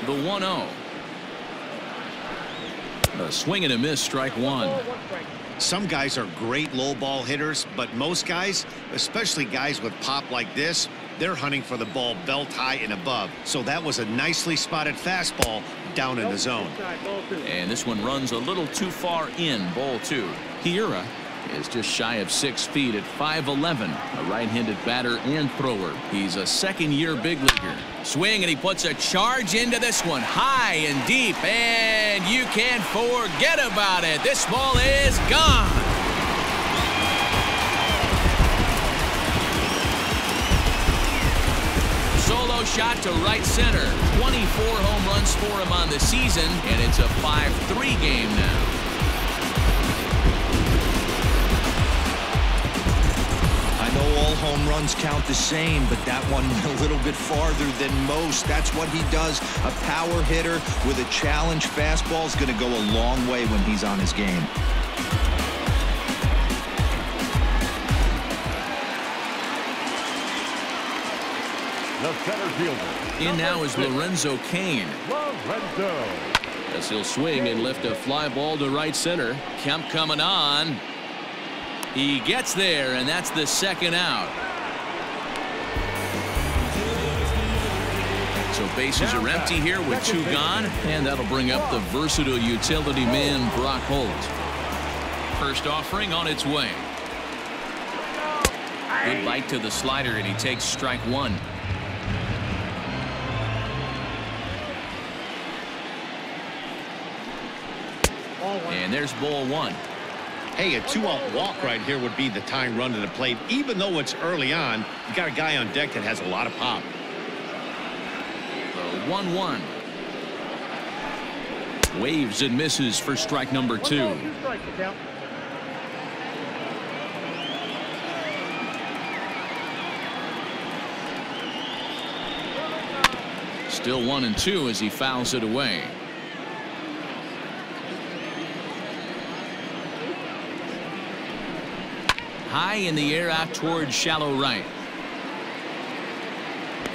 The 1-0. A swing and a miss, strike 1. Some guys are great low ball hitters, but most guys, especially guys with pop like this, they're hunting for the ball belt high and above. So that was a nicely spotted fastball down in the zone. And this one runs a little too far in, ball 2. Hiura is just shy of 6 feet at 5'11", a right-handed batter and thrower. He's a second-year big leaguer. Swing, and he puts a charge into this one, high and deep, and you can't forget about it. This ball is gone. Solo shot to right center. 24 home runs for him on the season, and it's a 5-3 game now. I know all home runs count the same, but that one went a little bit farther than most. That's what he does. A power hitter with a challenge fastball is going to go a long way when he's on his game. The center fielder. In now is Lorenzo Kane. Lorenzo. As he'll swing and lift a fly ball to right center. Kemp coming on. He gets there, and that's the second out. So bases are empty here with 2 gone, and that'll bring up the versatile utility man, Brock Holt. First offering on its way. Good bite to the slider, and he takes strike 1. And there's ball 1. Hey, a 2-out walk right here would be the tying run to the plate. Even though it's early on, you got a guy on deck that has a lot of pop. The 1-1. Waves and misses for strike number 2. 1 ball, 2 strikes, Cal. Still 1-2 as he fouls it away. High in the air out towards shallow right.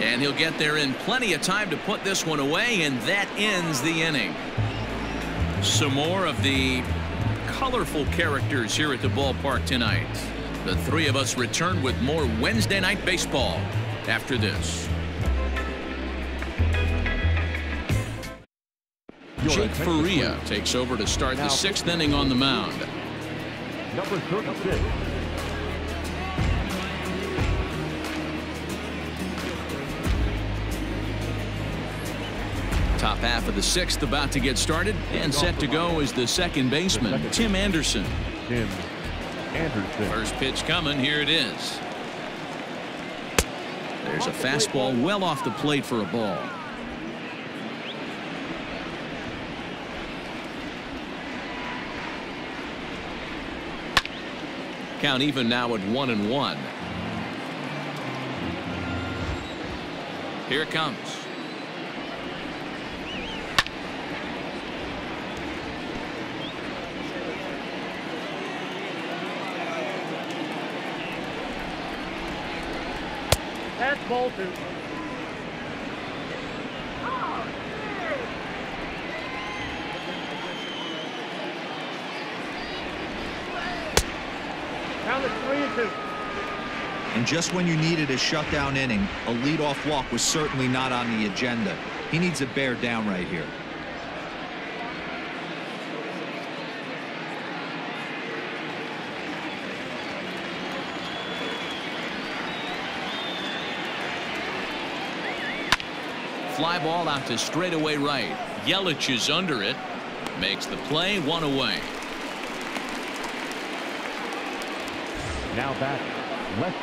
And he'll get there in plenty of time to put this one away, and that ends the inning. Some more of the colorful characters here at the ballpark tonight. The 3 of us return with more Wednesday Night Baseball after this. Jake Faria takes over to start the 6th inning on the mound. Number 36. Top half of the 6th about to get started, and set to go is the second baseman, Tim Anderson. Tim Anderson. First pitch coming. Here it is. There's a fastball well off the plate for a ball. Count even now at 1-1. Here it comes. That's ball 2. Count is 3-2. And just when you needed a shutdown inning, a leadoff walk was certainly not on the agenda. He needs to bear down right here. Fly ball out to straightaway right. Yelich is under it. Makes the play, 1 away. Now back.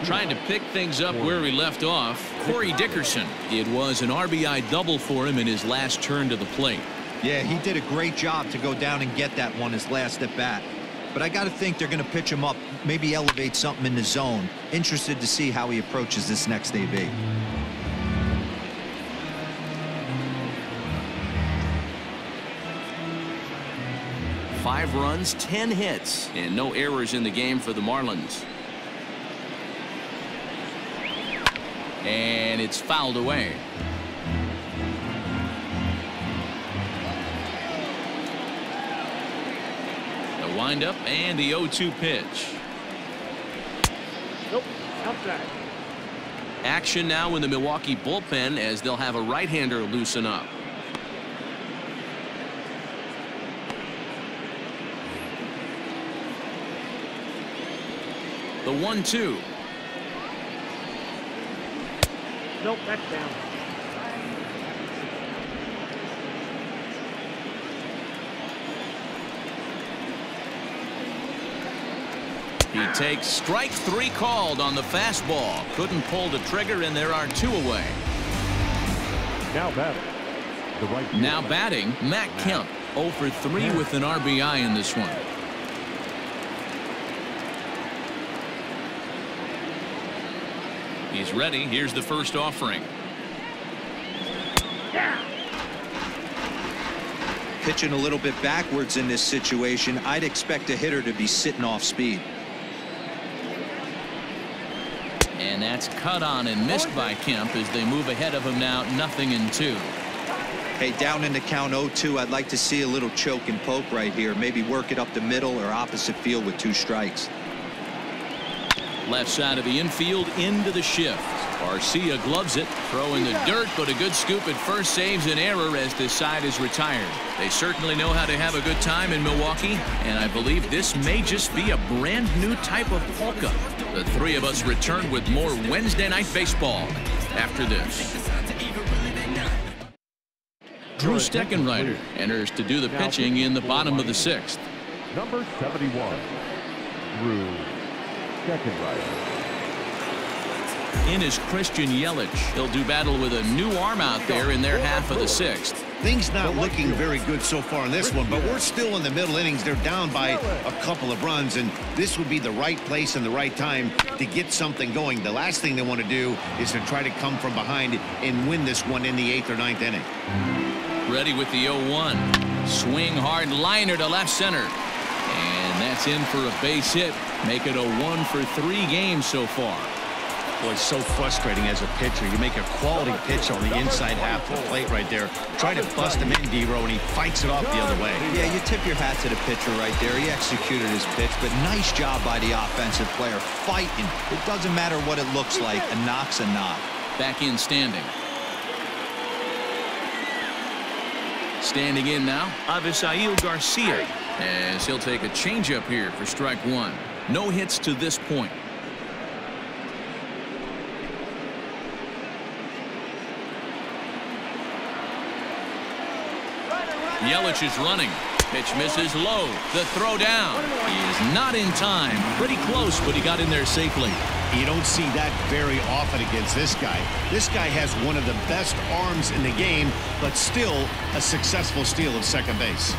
Trying to pick things up where he left off. Corey Dickerson. It was an RBI double for him in his last turn to the plate. Yeah, he did a great job to go down and get that one his last at bat. But I got to think they're going to pitch him up, maybe elevate something in the zone. Interested to see how he approaches this next AB. Five runs, 10 hits, and no errors in the game for the Marlins. And it's fouled away. The windup and the 0-2 pitch. Nope, outside. Action now in the Milwaukee bullpen as they'll have a right-hander loosen up. The 1-2. Nope, that's down. He takes strike 3 called on the fastball. Couldn't pull the trigger, and there are 2 away. Now batting. The right fielder. Now batting, Matt Kemp. 0 for 3 with an RBI in this one. He's ready. Here's the first offering. Pitching a little bit backwards in this situation, I'd expect a hitter to be sitting off speed. And that's cut on and missed by Kemp as they move ahead of him now, 0-2. Hey, down in the count 0-2, I'd like to see a little choke and poke right here. Maybe work it up the middle or opposite field with 2 strikes. Left side of the infield into the shift. Garcia gloves it, throw in the dirt, but a good scoop at first saves an error as this side is retired. They certainly know how to have a good time in Milwaukee, and I believe this may just be a brand new type of polka. The 3 of us return with more Wednesday Night Baseball after this. Drew Steckenrider enters to do the pitching in the bottom of the 6th. Number 71, Drew Steckenrider. In is Christian Yelich. He'll do battle with a new arm out there in their half of the 6th. Things not looking very good so far in this one, but we're still in the middle innings. They're down by a couple of runs, and this would be the right place and the right time to get something going. The last thing they want to do is to try to come from behind and win this one in the 8th or 9th inning. Ready with the 0-1. Swing hard liner to left center. And that's in for a base hit. Make it a 1 for 3 games so far. Boy, it's so frustrating as a pitcher. You make a quality pitch on the inside half of the plate right there. Try to bust him in, D-Row, and he fights it off the other way. Yeah, you tip your hat to the pitcher right there. He executed his pitch, but nice job by the offensive player fighting. It doesn't matter what it looks like. A knock's a knock. Back in standing. Standing in now, Ava Garcia, as he'll take a changeup here for strike 1. No hits to this point. Yelich is running. Pitch misses low. The throw down. He is not in time. Pretty close, but he got in there safely. You don't see that very often against this guy. This guy has one of the best arms in the game, but still a successful steal of second base.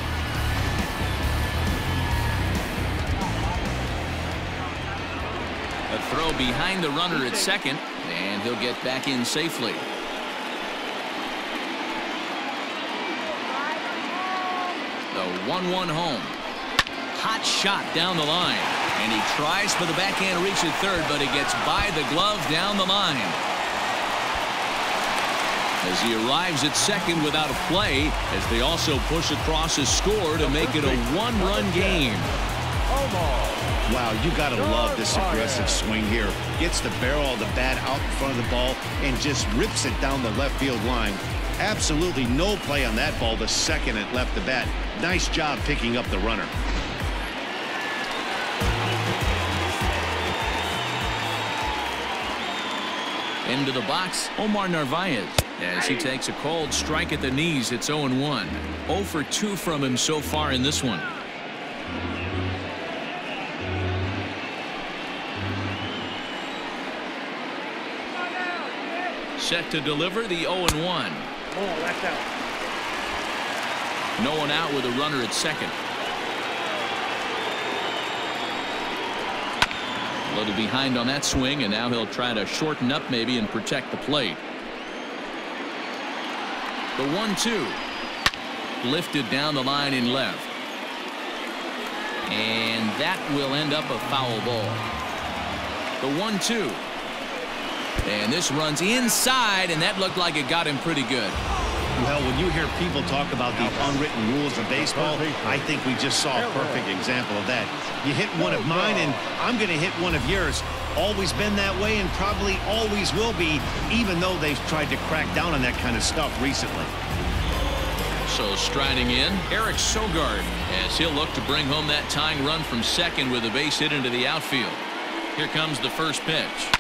A throw behind the runner at second, and he'll get back in safely. The 1-1 home. Hot shot down the line. And he tries for the backhand reach at third, but he gets by the glove down the line. As he arrives at second without a play, as they also push across his score to make it a 1-run game. Wow, you got to love this aggressive swing here. Gets the barrel of the bat out in front of the ball and just rips it down the left field line. Absolutely no play on that ball the second it left the bat. Nice job picking up the runner. Into the box, Omar Narvaez, as he takes a cold strike at the knees. It's 0-1. 0 for 2 from him so far in this one. Set to deliver the 0-1. Oh, that's out. No one out with a runner at second. A little behind on that swing, and now he'll try to shorten up maybe and protect the plate. The 1-2. Lifted down the line in left. And that will end up a foul ball. The 1-2. And this runs inside, and that looked like it got him pretty good. Well, when you hear people talk about the unwritten rules of baseball, I think we just saw a perfect example of that. You hit one of mine, and I'm going to hit one of yours. Always been that way and probably always will be, even though they've tried to crack down on that kind of stuff recently. So striding in, Eric Sogard, as he'll look to bring home that tying run from second with a base hit into the outfield. Here comes the first pitch.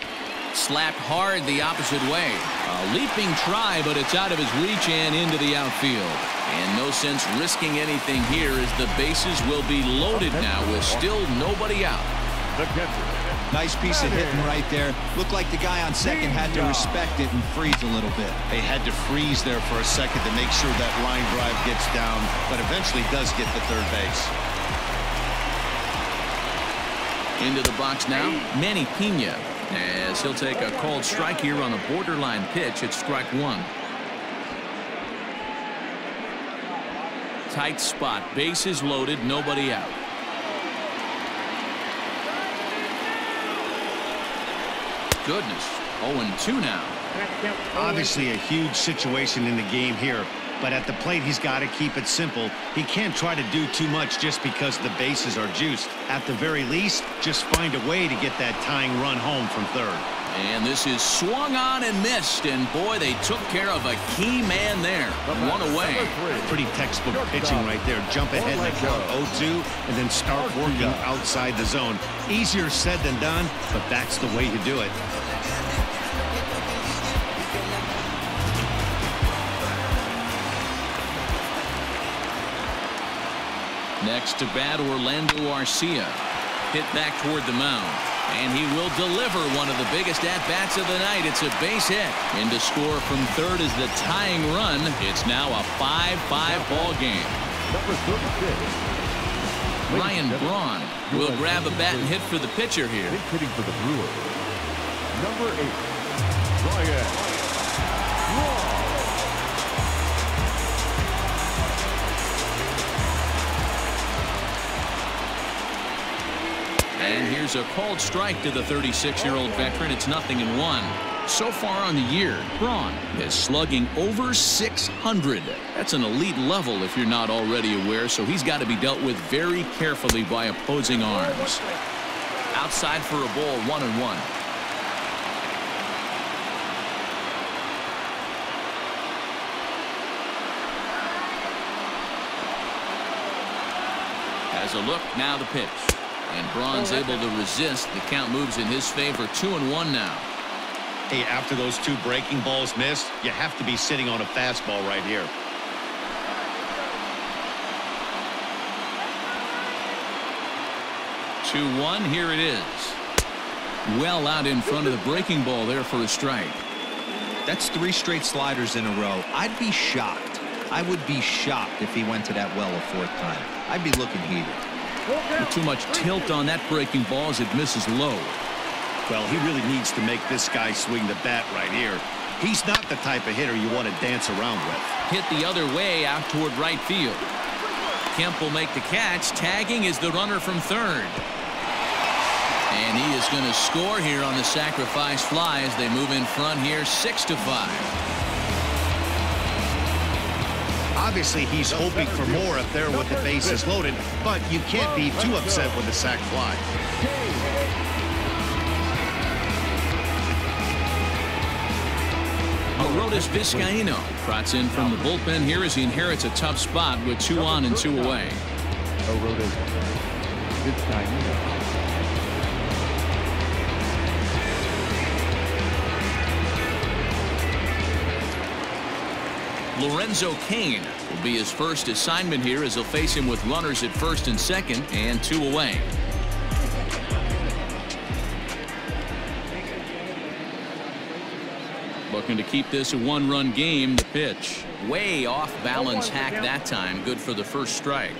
Slapped hard the opposite way. A leaping try, but it's out of his reach and into the outfield. And no sense risking anything here as the bases will be loaded now with still nobody out. The catcher. Nice piece of hitting right there. Looked like the guy on second had to respect it and freeze a little bit. They had to freeze there for a second to make sure that line drive gets down, but eventually does get to third base. Into the box now, Manny Pena, as he'll take a called strike here on a borderline pitch at strike one. Tight spot, bases loaded, nobody out. Goodness, 0-2 now. Obviously a huge situation in the game here, but at the plate he's got to keep it simple. He can't try to do too much just because the bases are juiced. At the very least, just find a way to get that tying run home from third. And this is swung on and missed, and boy, they took care of a key man there. One away. Pretty textbook pitching right there. Jump ahead in the count 0-2 and then start working outside the zone. Easier said than done, but that's the way to do it. Next to bat, Orlando Garcia. Hit back toward the mound. And he will deliver one of the biggest at-bats of the night. It's a base hit. And to score from third is the tying run. It's now a 5-5 ball game. Number 36. Ryan Braun will grab a bat and hit for the pitcher here. Big hitting for the Brewers. Number 8. Ryan Braun. And here's a called strike to the 36-year-old veteran. It's 0-1. So far on the year, Braun is slugging over 600. That's an elite level if you're not already aware, so he's got to be dealt with very carefully by opposing arms. Outside for a ball, 1-1. As a look, now the pitch. And Braun's able to resist. The count moves in his favor. 2-1 now. Hey, after those two breaking balls missed, you have to be sitting on a fastball right here. Two-1. Here it is. Well out in front of the breaking ball there for a strike. That's 3 straight sliders in a row. I'd be shocked. I would be shocked if he went to that well a 4th time. I'd be looking heated. Too much tilt on that breaking ball as it misses low. Well, he really needs to make this guy swing the bat right here. He's not the type of hitter you want to dance around with. Hit the other way out toward right field. Kemp will make the catch. Tagging is the runner from third. And he is going to score here on the sacrifice fly as they move in front here 6-5. Obviously, he's hoping for more up there with the bases loaded, but you can't be too upset with a sac fly. Aroldis Vizcaino trots in from the bullpen here as he inherits a tough spot with 2 on and 2 away. Aroldis Vizcaino. Lorenzo Kane will be his first assignment here as he'll face him with runners at first and second and 2 away. Looking to keep this a 1-run game. The pitch way off balance hack that time. Good for the first strike.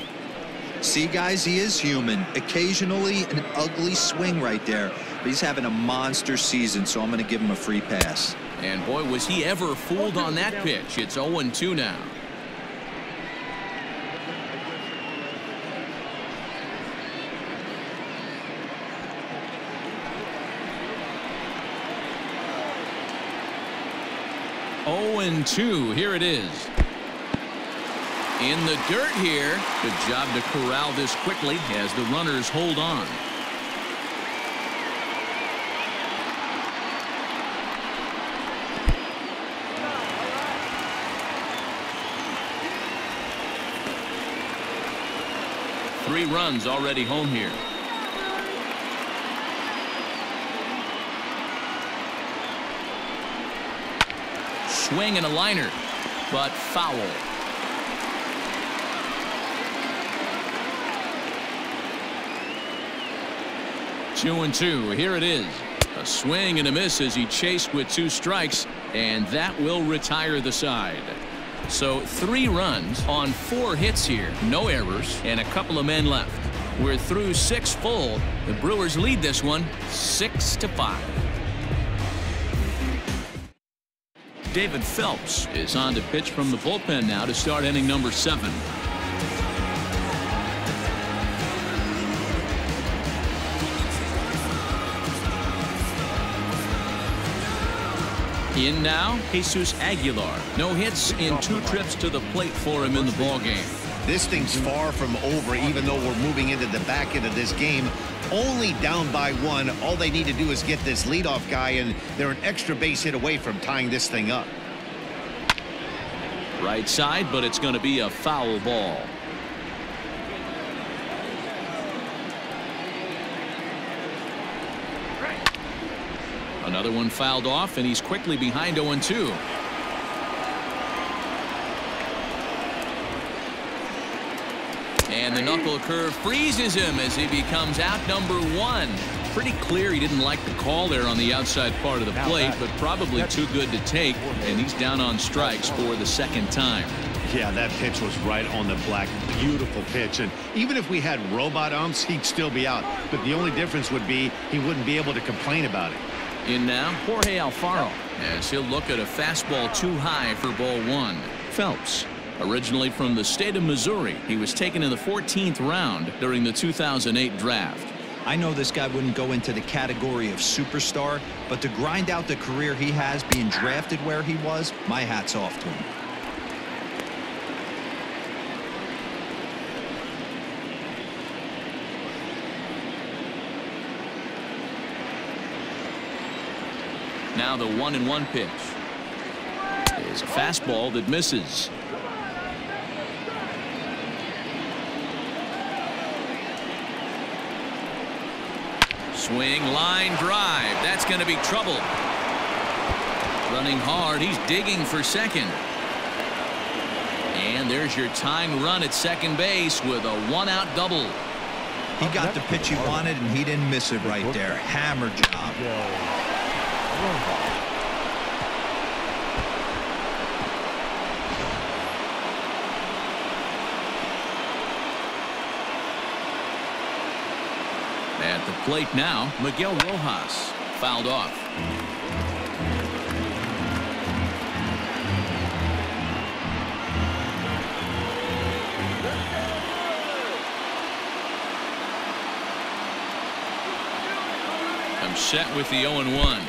See, guys, he is human. Occasionally an ugly swing right there, but he's having a monster season, so I'm going to give him a free pass. And boy, was he ever fooled on that pitch. It's 0-2 now. Here it is. In the dirt here. Good job to corral this quickly as the runners hold on. Three runs already home here. swing and a liner, but foul. Two and two. Here it is. A swing and a miss as he chased with 2 strikes, and that will retire the side. So 3 runs on 4 hits here. No errors and a couple of men left. We're through 6 full. The Brewers lead this one 6-5. David Phelps is on to pitch from the bullpen now to start inning number 7. In now, Jesus Aguilar. No hits in 2 trips to the plate for him in the ballgame. This thing's far from over, even though we're moving into the back end of this game. Only down by 1. All they need to do is get this leadoff guy, and they're an extra base hit away from tying this thing up. Right side, but it's going to be a foul ball. Another one fouled off, and he's quickly behind 0-2. And the knuckle curve freezes him as he becomes out number 1. Pretty clear he didn't like the call there on the outside part of the plate, but probably too good to take, and he's down on strikes for the 2nd time. Yeah, that pitch was right on the black. Beautiful pitch. And even if we had robot umps, he'd still be out. But the only difference would be he wouldn't be able to complain about it. In now, Jorge Alfaro, as he'll look at a fastball too high for ball 1. Phelps, originally from the state of Missouri, he was taken in the 14th round during the 2008 draft. I know this guy wouldn't go into the category of superstar, but to grind out the career he has being drafted where he was, my hat's off to him. Now the 1-1 pitch is a fastball that misses. Swing, line drive. That's going to be trouble. Running hard. He's digging for second. And there's your tying run at second base with a 1-out double. He got the pitch he wanted, and he didn't miss it right there. Hammer job. At the plate now, Miguel Rojas fouled off. I'm set with the 0-1.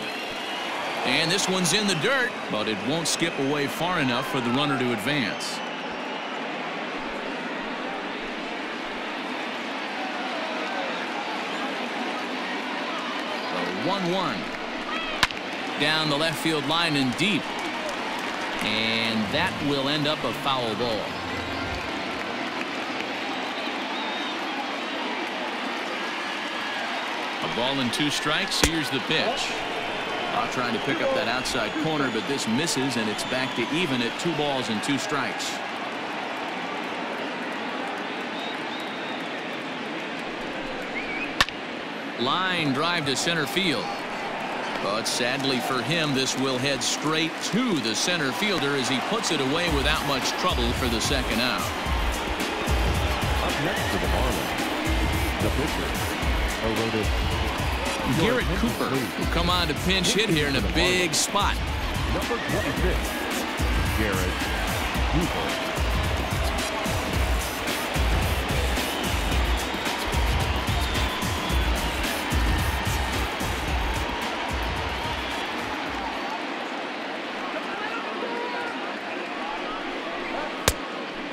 And this one's in the dirt, but it won't skip away far enough for the runner to advance. The 1-1. Down the left field line and deep. And that will end up a foul ball. A ball and 2 strikes. Here's the pitch. Trying to pick up that outside corner, but this misses, and it's back to even at 2 balls and 2 strikes. Line drive to center field. But sadly for him, this will head straight to the center fielder as he puts it away without much trouble for the 2nd out. Up next for the Marlins, the pitcher, Lorenzo Garrett Cooper will come on to pinch hit here in a big spot. Number 26, Garrett Cooper.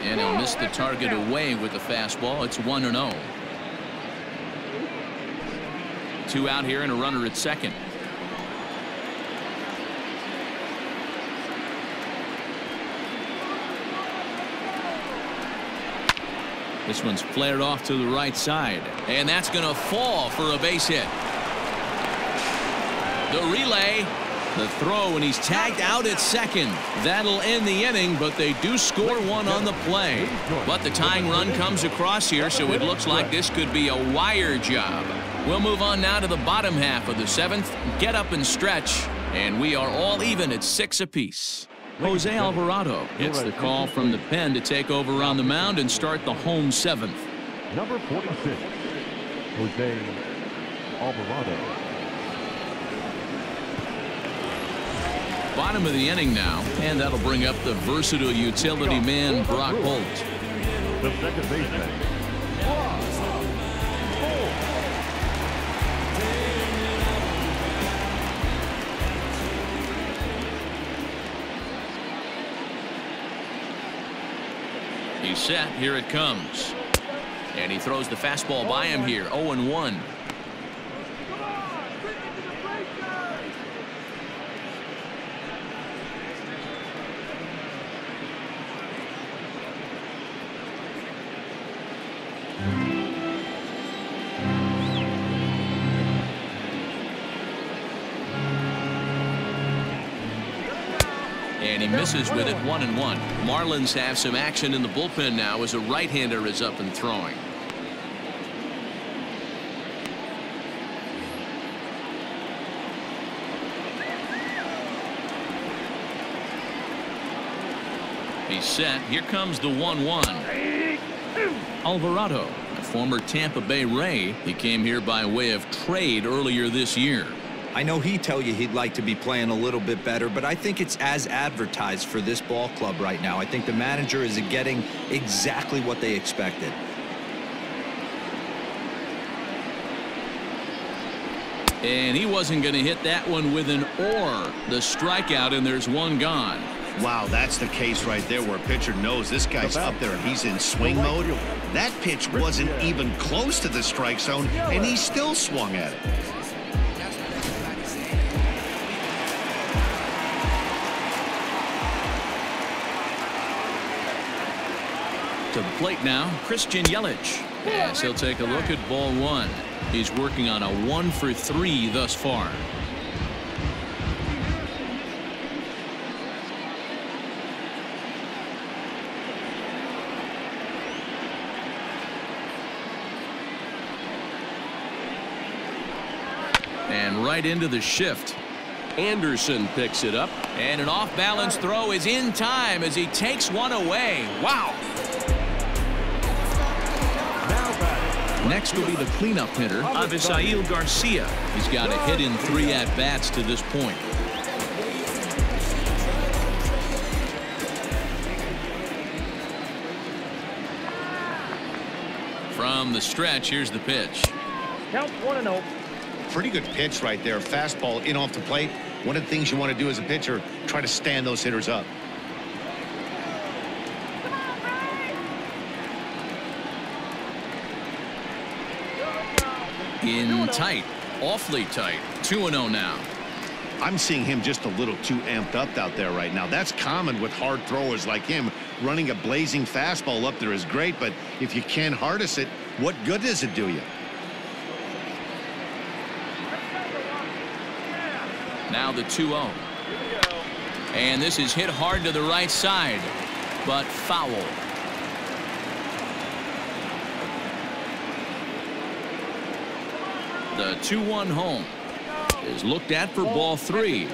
And he'll miss the target away with the fastball. It's 1-0. 2 out here and a runner at second. This one's flared off to the right side, and that's going to fall for a base hit. The relay, The throw, and he's tagged out at second. That'll end the inning, but they do score one on the play. But the tying run comes across here, so it looks like this could be a wire job. We'll move on now to the bottom half of the seventh. Get up and stretch, and we are all even at 6 apiece. Jose Alfaro gets the call from the pen to take over on the mound and start the home seventh. Number 46, Jose Alfaro. Bottom of the inning now, and that'll bring up the versatile utility man Brock Holt. The second baseman, He's set. Here it comes. And he throws the fastball by him here. 0-1. And he misses with it. 1-1. Marlins have some action in the bullpen now as a right-hander is up and throwing. He's set. Here comes the 1-1. Alvarado, a former Tampa Bay Ray. He came here by way of trade earlier this year. I know he'd tell you he'd like to be playing a little bit better, but I think it's as advertised for this ball club right now. I think the manager is getting exactly what they expected. And he wasn't going to hit that one with an or. The strikeout, and there's one gone. Wow, that's the case right there where a pitcher knows this guy's up there and he's in swing mode. That pitch wasn't even close to the strike zone, and he still swung at it. To the plate now, Christian Yelich. Yes, he'll take a look at ball one. He's working on a 1-for-3 thus far. And right into the shift. Anderson picks it up, and an off-balance throw is in time as he takes one away. Wow. Next will be the cleanup hitter, Ava Garcia. He's got a hit in 3 at-bats to this point. From the stretch, here's the pitch. Count 1-0. Pretty good pitch right there. Fastball in off the plate. One of the things you want to do as a pitcher, try to stand those hitters up. In tight, awfully tight. 2-0 now. I'm seeing him just a little too amped up out there right now. That's common with hard throwers like him. Running a blazing fastball up there is great, but if you can't harness it, what good does it do you? Now the 2-0. And this is hit hard to the right side, but foul. The 2-1 home is looked at for ball 3.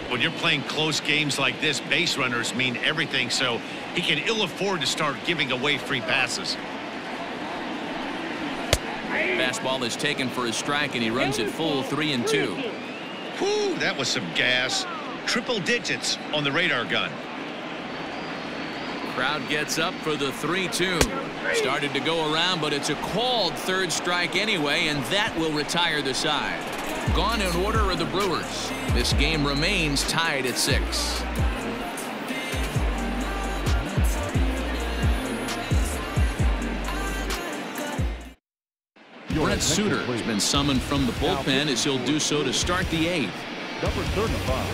When you're playing close games like this, base runners mean everything, so he can ill afford to start giving away free passes. Fastball is taken for a strike, and he runs it full 3-2. Whew, that was some gas. Triple digits on the radar gun. Crowd gets up for the 3-2. Started to go around, but it's a called third strike anyway, and that will retire the side. Gone in order are the Brewers. This game remains tied at 6. Brent Suter has been summoned from the bullpen as he'll do so to start the 8th. Number 35,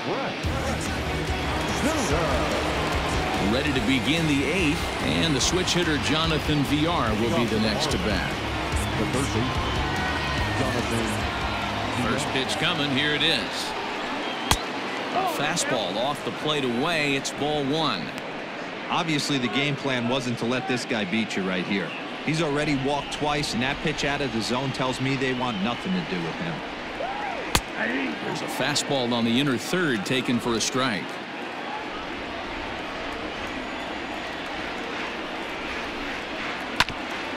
Brent Suter. Ready to begin the 8th, and the switch hitter Jonathan VR will be the next to bat. The first, Jonathan. First pitch coming. Here it is. Fastball off the plate away. It's ball one. Obviously, the game plan wasn't to let this guy beat you right here. He's already walked twice, and that pitch out of the zone tells me they want nothing to do with him. There's a fastball on the inner third taken for a strike.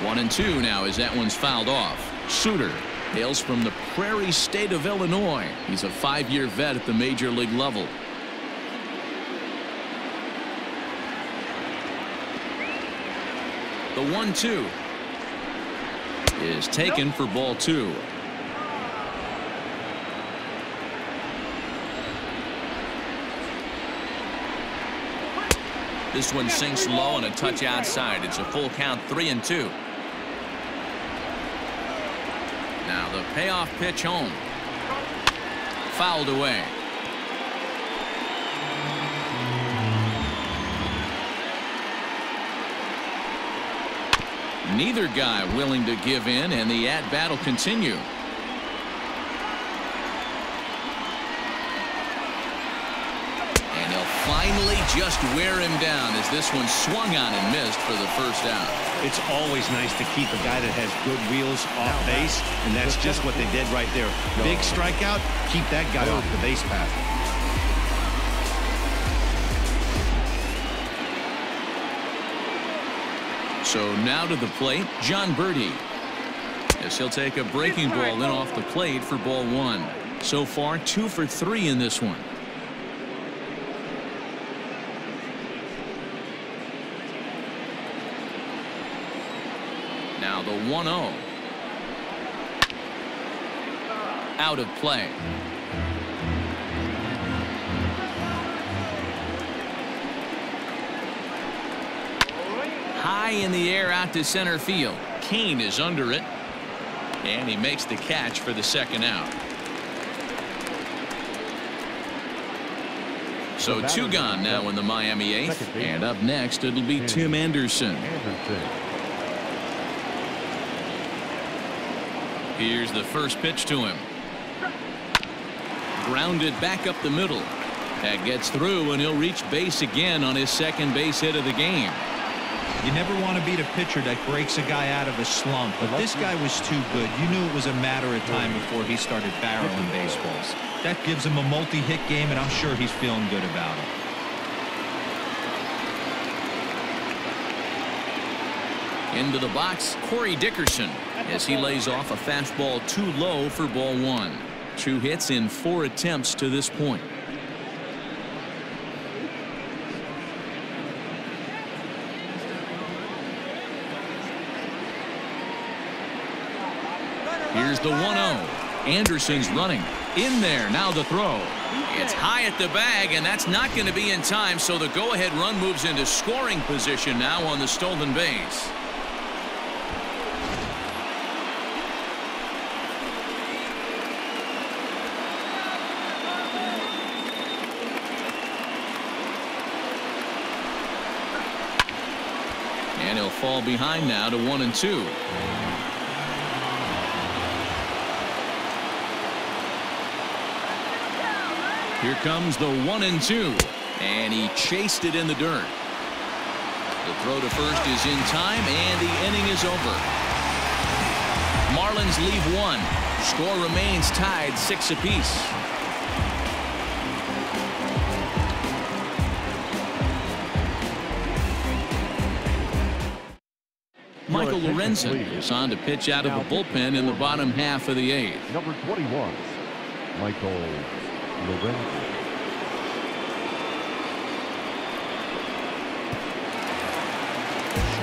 One and two now as that one's fouled off. Suter hails from the Prairie State of Illinois. He's a 5-year vet at the major league level. The 1-2 is taken for ball two. This one sinks low and a touch outside. It's a full count, 3-2. Now the payoff pitch home. Fouled away. Neither guy willing to give in, and the at-bat will continue. And he'll finally just wear him down as this one swung on and missed for the first out. It's always nice to keep a guy that has good wheels off base, and that's just what they did right there. Big strikeout, keep that guy off the base path. So now to the plate, John Birdie. As he'll take a breaking ball in off the plate for ball one. So far 2 for 3 in this one. Now the 1-0. Out of play. High in the air out to center field. Kane is under it. And he makes the catch for the second out. So 2 gone now in the Miami 8th. And up next it'll be Tim Anderson. Here's the first pitch to him. Grounded back up the middle. That gets through, and he'll reach base again on his second base hit of the game. You never want to beat a pitcher that breaks a guy out of a slump, but this guy was too good. You knew it was a matter of time before he started barreling baseballs. That gives him a multi-hit game, and I'm sure he's feeling good about it. Into the box, Corey Dickerson, as he lays off a fastball too low for ball one. 2 hits in 4 attempts to this point. Here's the 1-0. Anderson's running. In there, now the throw. It's high at the bag, and that's not going to be in time, so the go-ahead run moves into scoring position now on the stolen base. And he'll fall behind now to 1-2. Here comes the 1-2, and he chased it in the dirt. The throw to first is in time, and the inning is over. Marlins leave 1. Score remains tied 6 apiece. Michael Lorenzo is on to pitch out of the bullpen in the bottom half of the 8th. Number 21, Michael Lorenzo.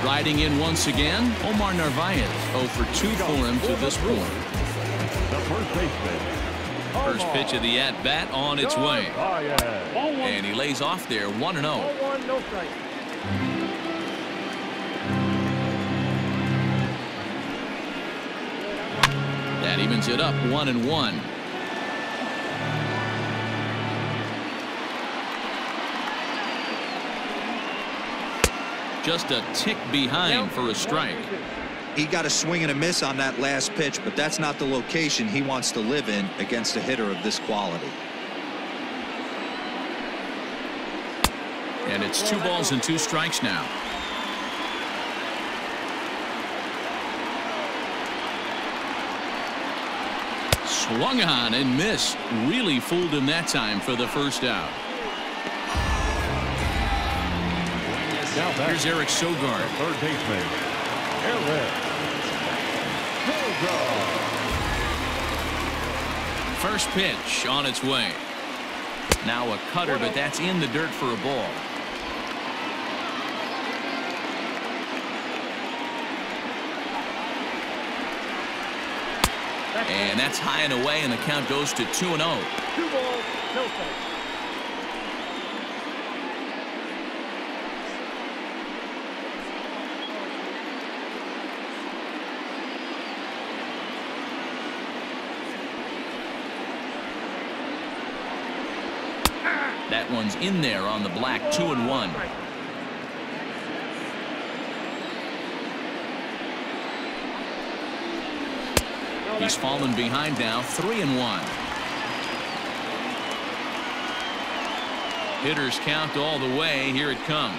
Riding in once again, Omar Narvaez. 0 for 2 for him to this point. The first baseman. First pitch of the at-bat on its way. And he lays off there, 1-0. No strike. That evens it up 1-1. Just a tick behind for a strike. He got a swing and a miss on that last pitch, but that's not the location he wants to live in against a hitter of this quality. And it's 2 balls and 2 strikes now. Swung on and missed. Really fooled him that time for the first out. Here's Eric Sogard. Third baseman, Eric Sogard. First pitch on its way. Now a cutter, but that's in the dirt for a ball. And that's high and away, and the count goes to 2-0. 2 balls, no strikes. That one's in there on the black. 2-1. He's fallen behind now. 3-1. Hitters count all the way. Here it comes.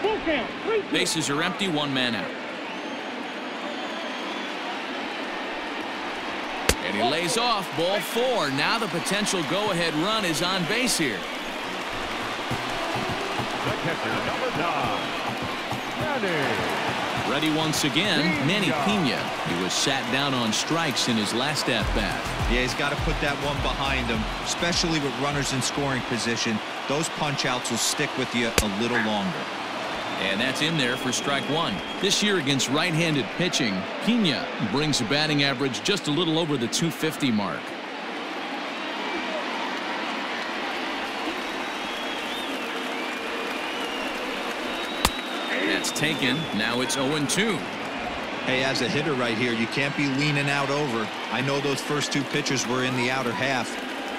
Full count. 3-2. Bases are empty. 1 man out. And he lays off. Ball 4. Now the potential go-ahead run is on base here. The catcher, number 9, Manny. Ready once again, Manny Pena. He was sat down on strikes in his last at-bat. Yeah, he's got to put that one behind him, especially with runners in scoring position. Those punch-outs will stick with you a little longer. And that's in there for strike 1. This year against right-handed pitching, Pena brings a batting average just a little over the 250 mark. That's taken. Now it's 0-2. Hey, as a hitter right here, you can't be leaning out over. I know those first 2 pitches were in the outer half,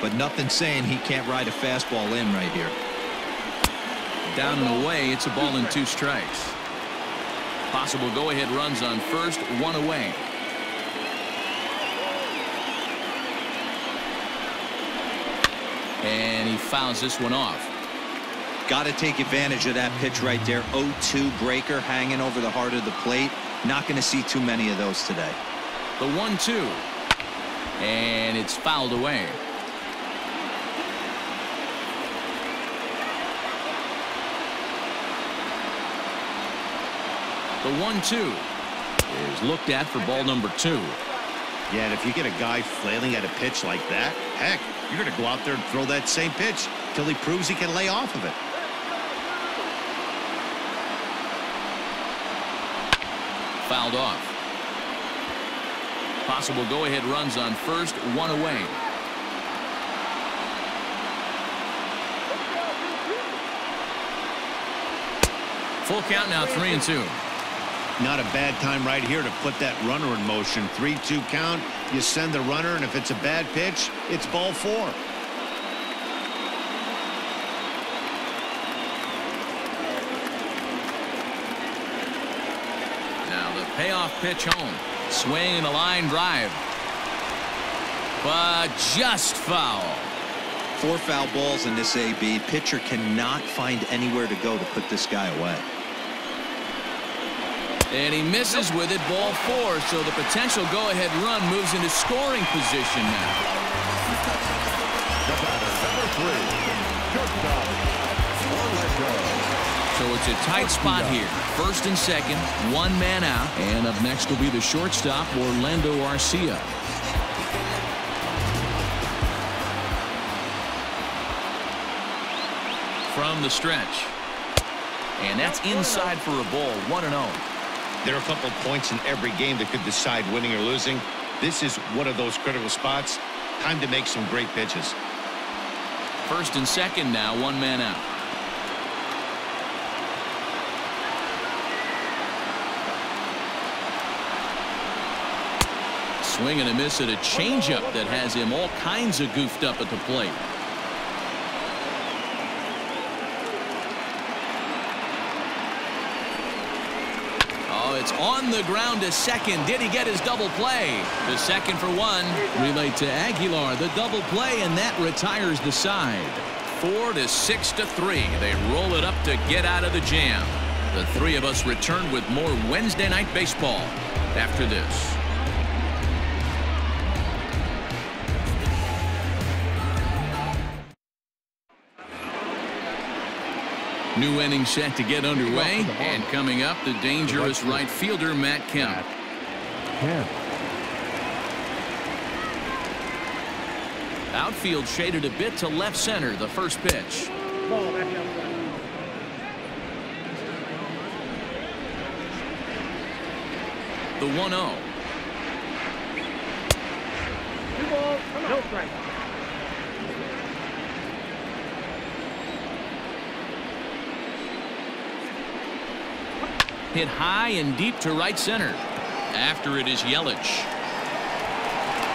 but nothing saying he can't ride a fastball in right here. Down and away, it's a ball and 2 strikes. Possible go-ahead runs on first, 1 away. And he fouls this one off. Got to take advantage of that pitch right there. 0-2 breaker hanging over the heart of the plate. Not going to see too many of those today. The 1-2. And it's fouled away. The 1-2 is looked at for ball number 2. Yeah, and if you get a guy flailing at a pitch like that, heck, you're going to go out there and throw that same pitch till he proves he can lay off of it. Fouled off. Possible go-ahead runs on first, 1 away. Full count now, 3-2. Not a bad time right here to put that runner in motion. 3-2 count. You send the runner, and if it's a bad pitch, it's ball 4. Now the payoff pitch home. Swing and a line drive. But just foul. 4 foul balls in this AB. Pitcher cannot find anywhere to go to put this guy away. And he misses with it, ball 4, so the potential go-ahead run moves into scoring position now. The batter, number 3, shortstop, Lorenzo. So it's a tight spot here. First and second, 1 man out. And up next will be the shortstop, Orlando Arcia. From the stretch. And that's inside for a ball, 1-0. There are a couple of points in every game that could decide winning or losing. This is one of those critical spots. Time to make some great pitches. First and second now, 1 man out. Swing and a miss at a changeup that has him all kinds of goofed up at the plate. It's on the ground to second. Did he get his double play? The second for 1. Relayed to Aguilar. The double play, and that retires the side. 4 to 6 to 3. They roll it up to get out of the jam. The three of us return with more Wednesday Night Baseball after this. New inning set to get underway, and coming up, the dangerous right fielder Matt Kemp. Outfield shaded a bit to left center. The first pitch. Ball back outside. The 1-0. 2 balls, no strikes. Hit high and deep to right center. After it is Yelich.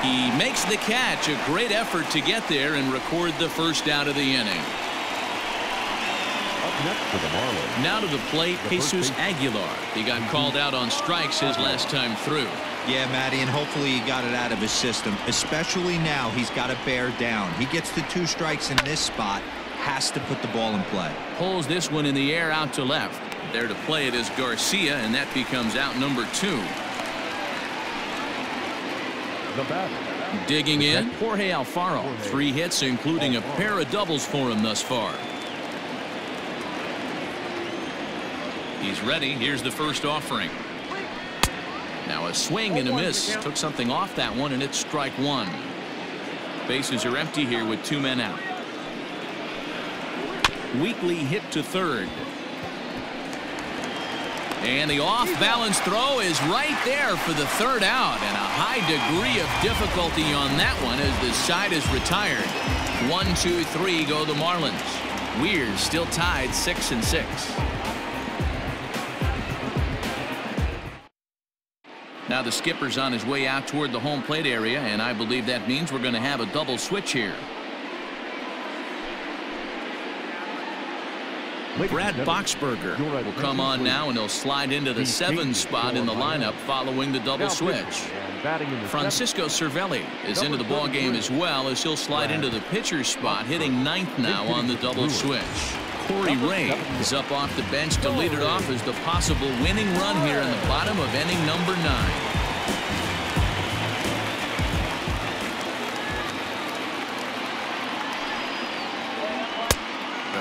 He makes the catch. A great effort to get there and record the first out of the inning. Up next for the Marlins. Now to the plate, Jesus Aguilar. He got called out on strikes his last time through. Yeah, Matty, and hopefully he got it out of his system. Especially now, he's got to bear down. He gets the 2 strikes in this spot. Has to put the ball in play. Pulls this one in the air out to left. There to play it is Garcia, and that becomes out number 2. The batter. Digging in, Jorge Alfaro. 3 hits, including a pair of doubles for him thus far. He's ready. Here's the first offering. Now a swing and a miss. Took something off that one, and it's strike 1. Bases are empty here with 2 men out. Weakly hit to third. And the off-balance throw is right there for the third out, and a high degree of difficulty on that one as the side is retired. 1, 2, 3 go the Marlins. Weird still tied 6-6. Now the skipper's on his way out toward the home plate area, and I believe that means we're going to have a double switch here. Brad Boxberger will come on now, and he'll slide into the 7 spot in the lineup following the double switch. Francisco Cervelli is into the ball game as well, as he'll slide into the pitcher's spot, hitting 9th now on the double switch. Corey Ray is up off the bench to lead it off as the possible winning run here in the bottom of inning number 9.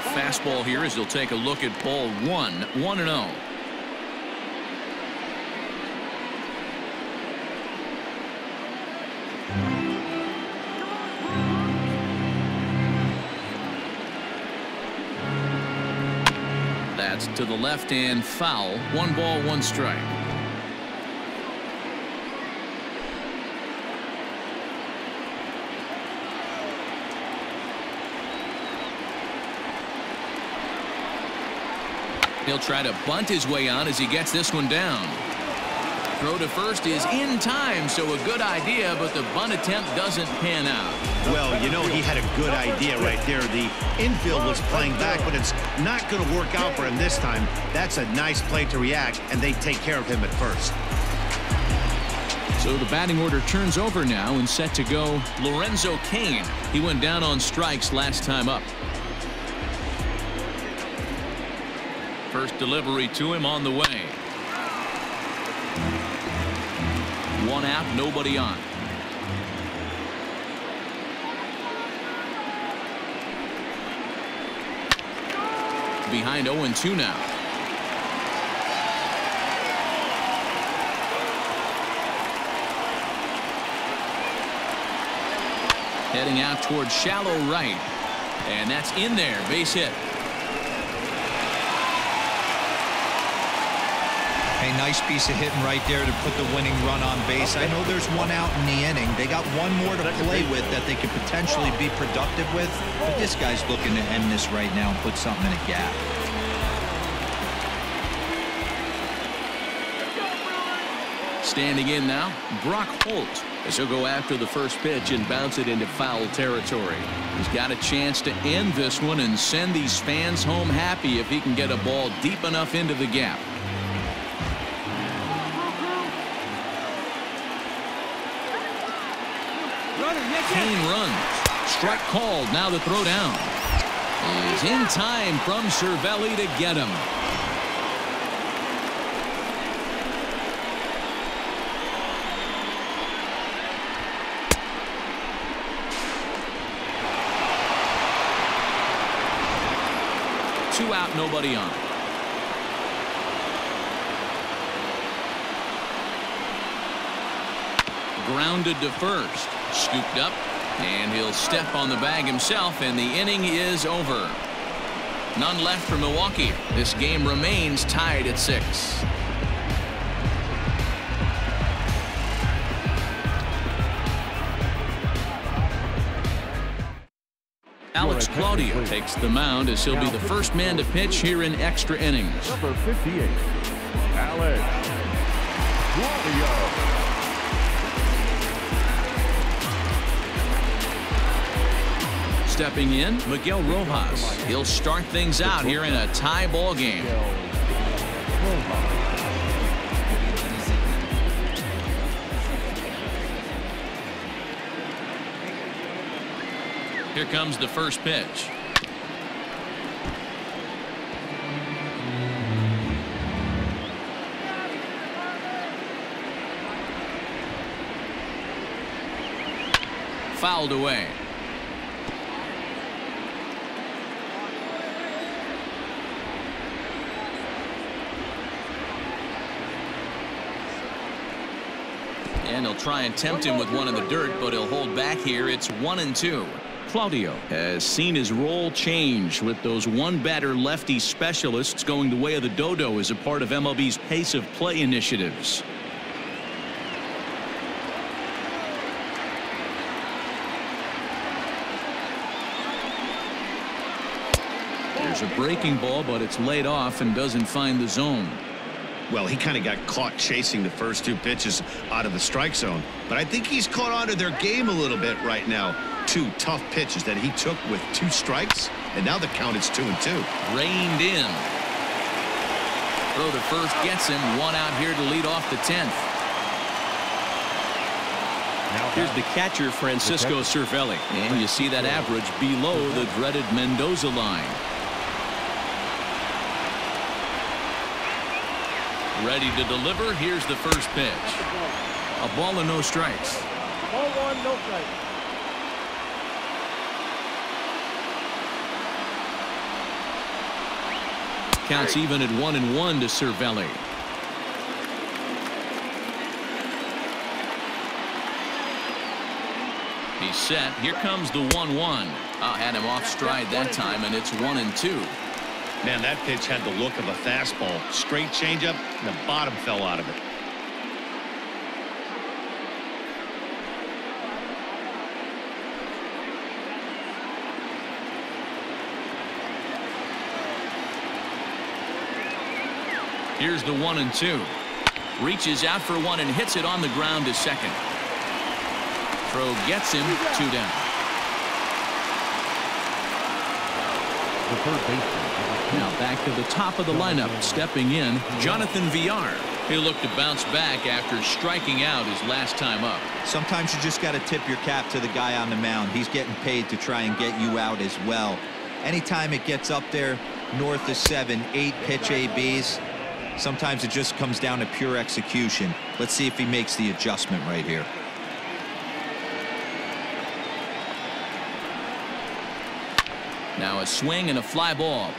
Fastball here as he'll take a look at ball 1, 1-0. That's to the left and foul. 1 ball, 1 strike. He'll try to bunt his way on as he gets this one down. Throw to first is in time, so a good idea, but the bunt attempt doesn't pan out. Well, you know, he had a good idea right there. The infield was playing back, but it's not going to work out for him this time. That's a nice play to react, and they take care of him at first. So the batting order turns over now, and set to go Lorenzo Kane. He went down on strikes last time up. First delivery to him on the way. 1 out, nobody on. Behind 0-2 now. Heading out towards shallow right. And that's in there. Base hit. A nice piece of hitting right there to put the winning run on base. I know there's 1 out in the inning. They got 1 more to play with that they could potentially be productive with. But this guy's looking to end this right now and put something in a gap. Standing in now, Brock Holt, as he'll go after the first pitch and bounce it into foul territory. He's got a chance to end this one and send these fans home happy if he can get a ball deep enough into the gap. Kane runs. Strike called. Now the throw down. is in time from Cervelli to get him. Two out, nobody on. Grounded to first. Scooped up. And he'll step on the bag himself, and the inning is over. None left for Milwaukee. This game remains tied at 6. Alex Claudio takes the mound as he'll be the first man to pitch here in extra innings. Number 58, Alex Claudio. Stepping in, Miguel Rojas. He'll start things out here in a tie ball game. Here comes the first pitch. Fouled away. And he'll try and tempt him with one in the dirt, but he'll hold back here. It's 1-2. Claudio has seen his role change with those one-batter lefty specialists going the way of the dodo as a part of MLB's pace of play initiatives. There's a breaking ball, but it's laid off and doesn't find the zone. Well, he kind of got caught chasing the first 2 pitches out of the strike zone. But I think he's caught on to their game a little bit right now. 2 tough pitches that he took with 2 strikes, and now the count is 2-2. Reined in. Throw to first gets him. 1 out here to lead off the 10th. Here's the catcher, Francisco Cervelli. And you see that average below the dreaded Mendoza line. Ready to deliver. Here's the first pitch. A ball and no strikes. Ball 1, no strikes. Counts even at 1-1 to Cervelli. He's set. Here comes the 1-1. Had him off stride that time, and it's 1-2. Man, that pitch had the look of a fastball. Straight changeup, and the bottom fell out of it. Here's the 1-2. Reaches out for one and hits it on the ground to second. Throw gets him. 2 down. The third baseman. Now back to the top of the lineup. Stepping in, Jonathan Villar. He'll look to bounce back after striking out his last time up. Sometimes you just got to tip your cap to the guy on the mound. He's getting paid to try and get you out as well. Anytime it gets up there north of 7, 8 pitch ABs, sometimes it just comes down to pure execution. Let's see if he makes the adjustment right here. Now a swing and a fly ball.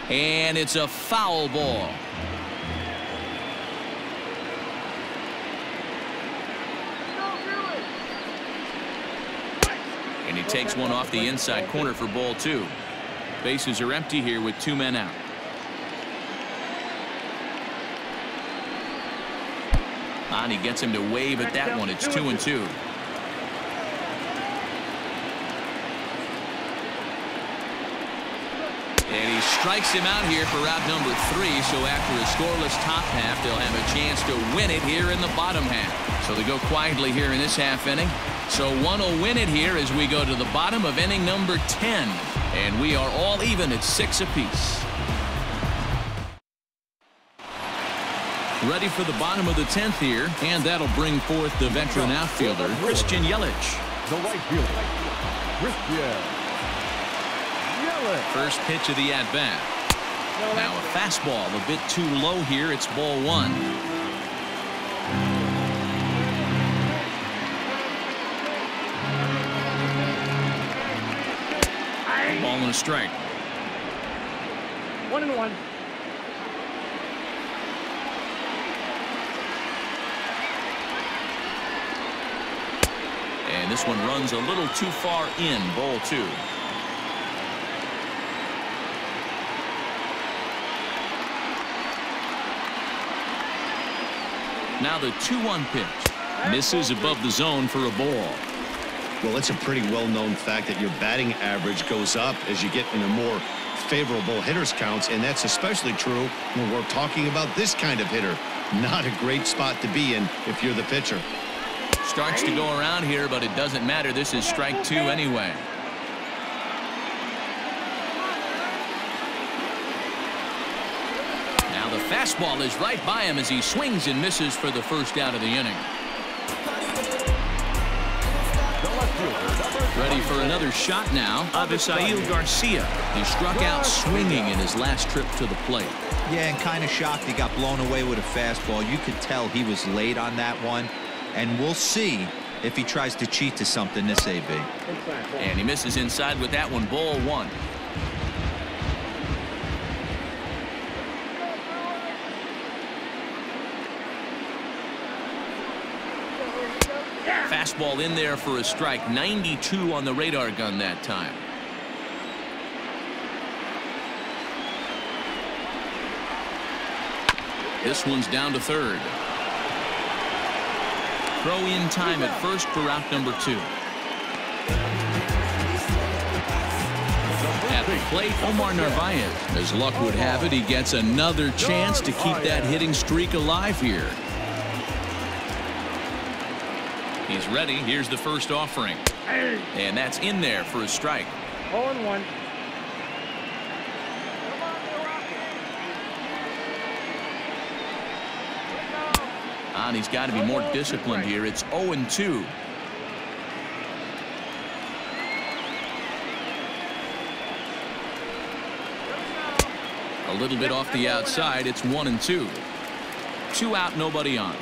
And it's a foul ball. And he takes one off the inside corner for ball 2. Bases are empty here with 2 men out. And he gets him to wave at that one. It's 2-2. And he strikes him out here for out number 3. So after a scoreless top half, they'll have a chance to win it here in the bottom half. So they go quietly here in this half inning. So one will win it here as we go to the bottom of inning number 10. And we are all even at 6 apiece. Ready for the bottom of the 10th here. And that'll bring forth the veteran outfielder, Christian Yelich. The right fielder, Christian First pitch of the at-bat. Now a fastball a bit too low here. It's ball one. Ball and a strike. 1-1. And this one runs a little too far in. Ball two. Now the 2-1 pitch. Misses above the zone for a ball. Well, it's a pretty well-known fact that your batting average goes up as you get into more favorable hitters counts, and that's especially true when we're talking about this kind of hitter. Not a great spot to be in if you're the pitcher. Starts to go around here, but it doesn't matter. This is strike two anyway. Now the fastball is right by him as he swings and misses for the first out of the inning. Ready for another shot now. Ava Garcia. He struck out swinging in his last trip to the plate. Yeah, and kind of shocked he got blown away with a fastball. You could tell he was late on that one. And we'll see if he tries to cheat to something this AB. And he misses inside with that one. Ball one. Fastball in there for a strike. 92 on the radar gun that time. This one's down to third. Throw in time at first for out number two. At the plate, Omar Narvaez. As luck would have it, he gets another chance to keep that hitting streak alive here. He's ready. Here's the first offering. And that's in there for a strike. 0-1. And he's got to be more disciplined here. It's 0-2. A little bit off the outside. It's 1-2. 2 out, nobody on.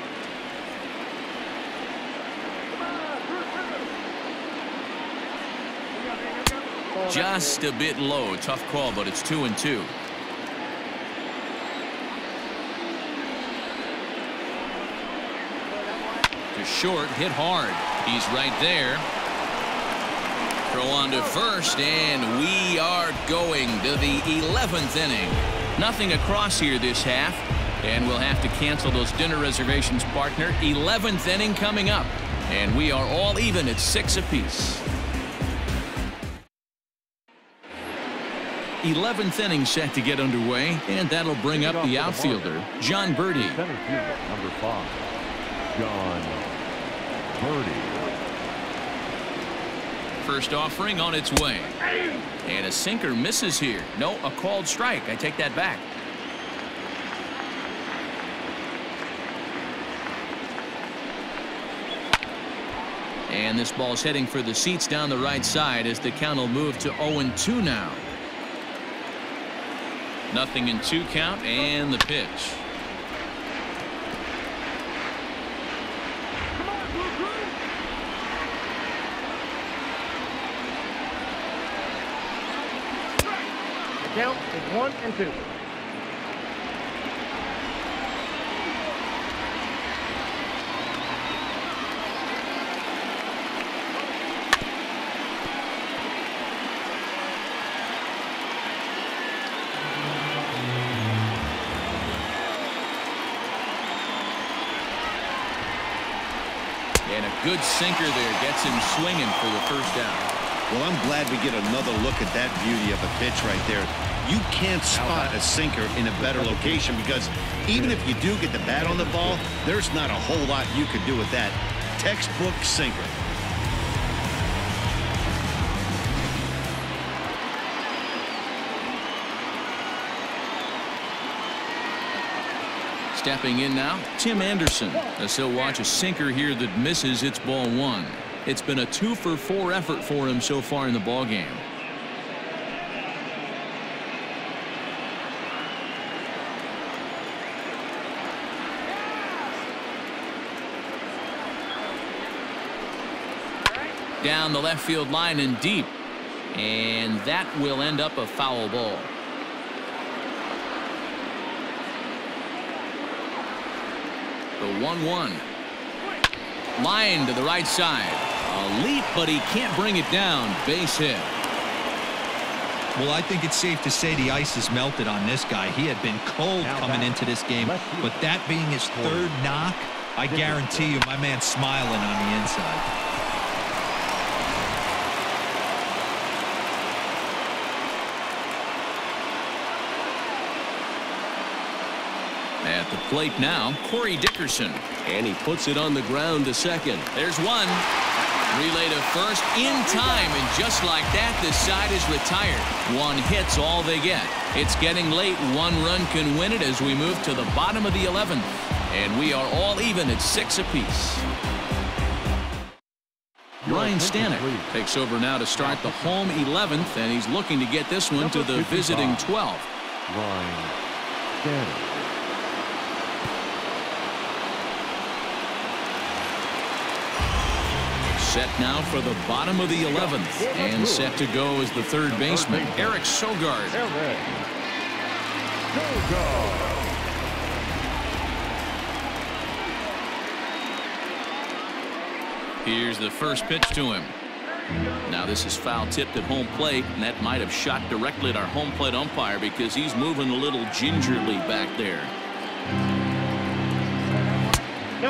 Just a bit low. Tough call, but it's 2-2. To short, hit hard. He's right there. Throw on to first, and we are going to the 11th inning. Nothing across here this half, and we'll have to cancel those dinner reservations, partner. 11th inning coming up, and we are all even at 6 apiece. 11th inning set to get underway, and that'll bring up the outfielder, John Birdie. Center fielder, number 5, John Birdie. First offering on its way. And a sinker misses here. No, a called strike. I take that back. And this ball's heading for the seats down the right side as the count will move to 0-2 now. Nothing in 2 count, and the pitch. The count is 1-2. And a good sinker there gets him swinging for the first out. Well, I'm glad we get another look at that beauty of a pitch right there. You can't spot a sinker in a better location because even if you do get the bat on the ball, there's not a whole lot you could do with that. Textbook sinker. Stepping in now, Tim Anderson, as he'll watch a sinker here that misses. It's ball 1. It's been a 2-for-4 effort for him so far in the ballgame. down the left field line and deep. And that will end up a foul ball. The 1-1. Line to the right side. A leap, but he can't bring it down. Base hit. Well, I think it's safe to say the ice has melted on this guy. He had been cold coming into this game, but that being his third knock, I guarantee you my man's smiling on the inside. At the plate now, Corey Dickerson. And he puts it on the ground to second. There's one. Relay to first in time, and just like that, this side is retired. One hit's all they get. It's getting late. One run can win it as we move to the bottom of the 11th. And we are all even at 6 apiece. Ryan Stanek takes over now to start the home 11th, and he's looking to get this one to the visiting 12th. Ryan Stanek. Set now for the bottom of the 11th, and set to go as the third baseman, Eric Sogard. Here's the first pitch to him. Now this is foul tipped at home plate, and that might have shot directly at our home plate umpire because he's moving a little gingerly back there.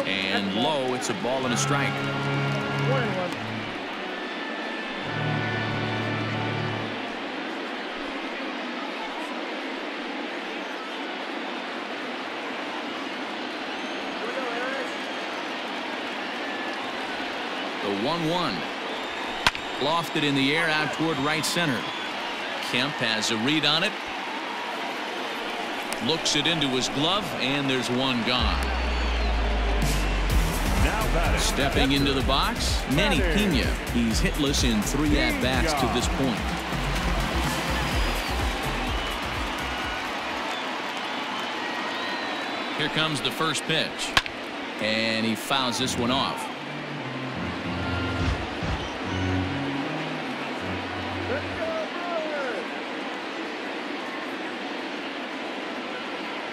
And low, it's a ball and a strike. 1-1. The 1-1. Lofted in the air out toward right center. Kemp has a read on it. Looks it into his glove, and there's one gone. Stepping into the box, Manny Pena. He's hitless in 3 at-bats to this point. Here comes the first pitch. And he fouls this one off.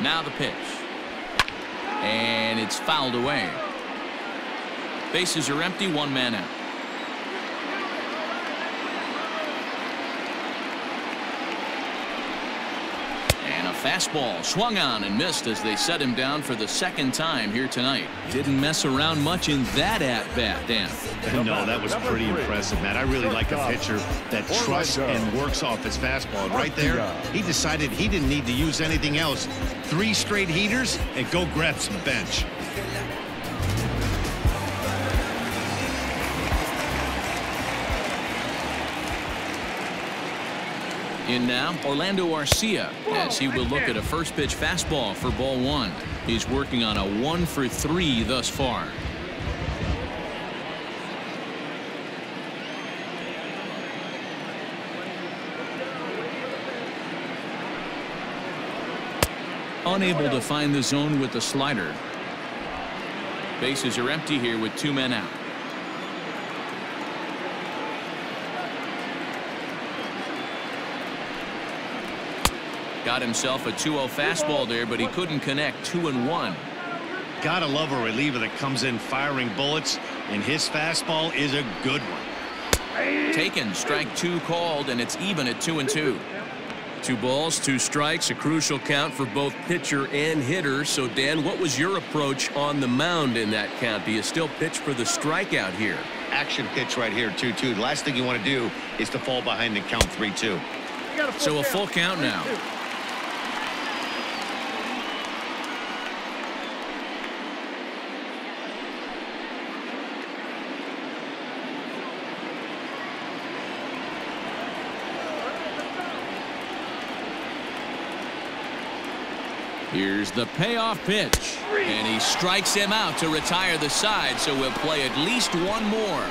Now the pitch. And it's fouled away. Bases are empty, 1 man out. And a fastball swung on and missed as they set him down for the second time here tonight. Didn't mess around much in that at-bat, Dan. No, that was pretty impressive, Matt. I really like a pitcher that trusts and works off his fastball. And right there, he decided he didn't need to use anything else. 3 straight heaters and go grab some bench. In now, Orlando Garcia, as he will look at a first pitch fastball for ball 1. He's working on a 1 for 3 thus far. Unable to find the zone with the slider. Bases are empty here with 2 men out. Got himself a 2-0 fastball there, but he couldn't connect. 2-1. Gotta love a reliever that comes in firing bullets, and his fastball is a good one. Taken, strike 2 called, and it's even at 2-2. 2 balls, 2 strikes, a crucial count for both pitcher and hitter. So, Dan, what was your approach on the mound in that count? Do you still pitch for the strikeout here? Action pitch right here, 2-2. The last thing you want to do is to fall behind and count 3-2. So a full count now. Here's the payoff pitch, and he strikes him out to retire the side, so we'll play at least 1 more.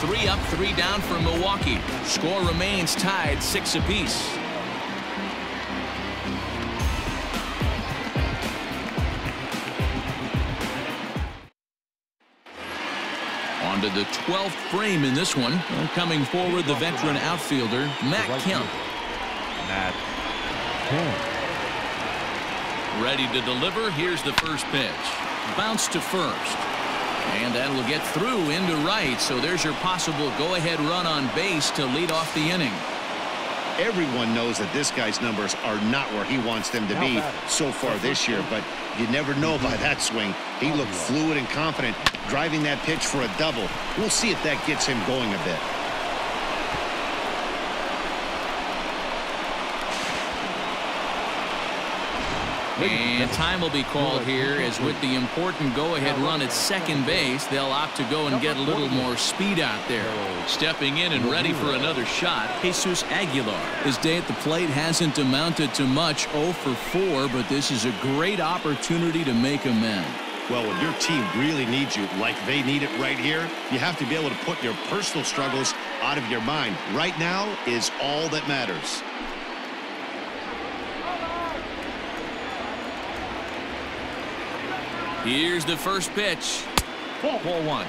3 up, 3 down for Milwaukee. Score remains tied 6 apiece. On On to the 12th frame in this one. Well, coming forward, the veteran outfielder, Matt Kemp. Matt Kemp. Ready to deliver. Here's the first pitch. Bounce to first. And that will get through into right. So there's your possible go-ahead run on base to lead off the inning. Everyone knows that this guy's numbers are not where he wants them to be so far this year, but you never know by that swing. He looked fluid and confident, driving that pitch for a double. We'll see if that gets him going a bit. And time will be called here, as with the important go-ahead run at second base, they'll opt to go and get a little more speed out there. Stepping in and ready for another shot, Jesus Aguilar. His day at the plate hasn't amounted to much, 0 for 4, but this is a great opportunity to make amends. Well, when your team really needs you, like they need it right here, you have to be able to put your personal struggles out of your mind. Right now is all that matters. Here's the first pitch. Ball 1.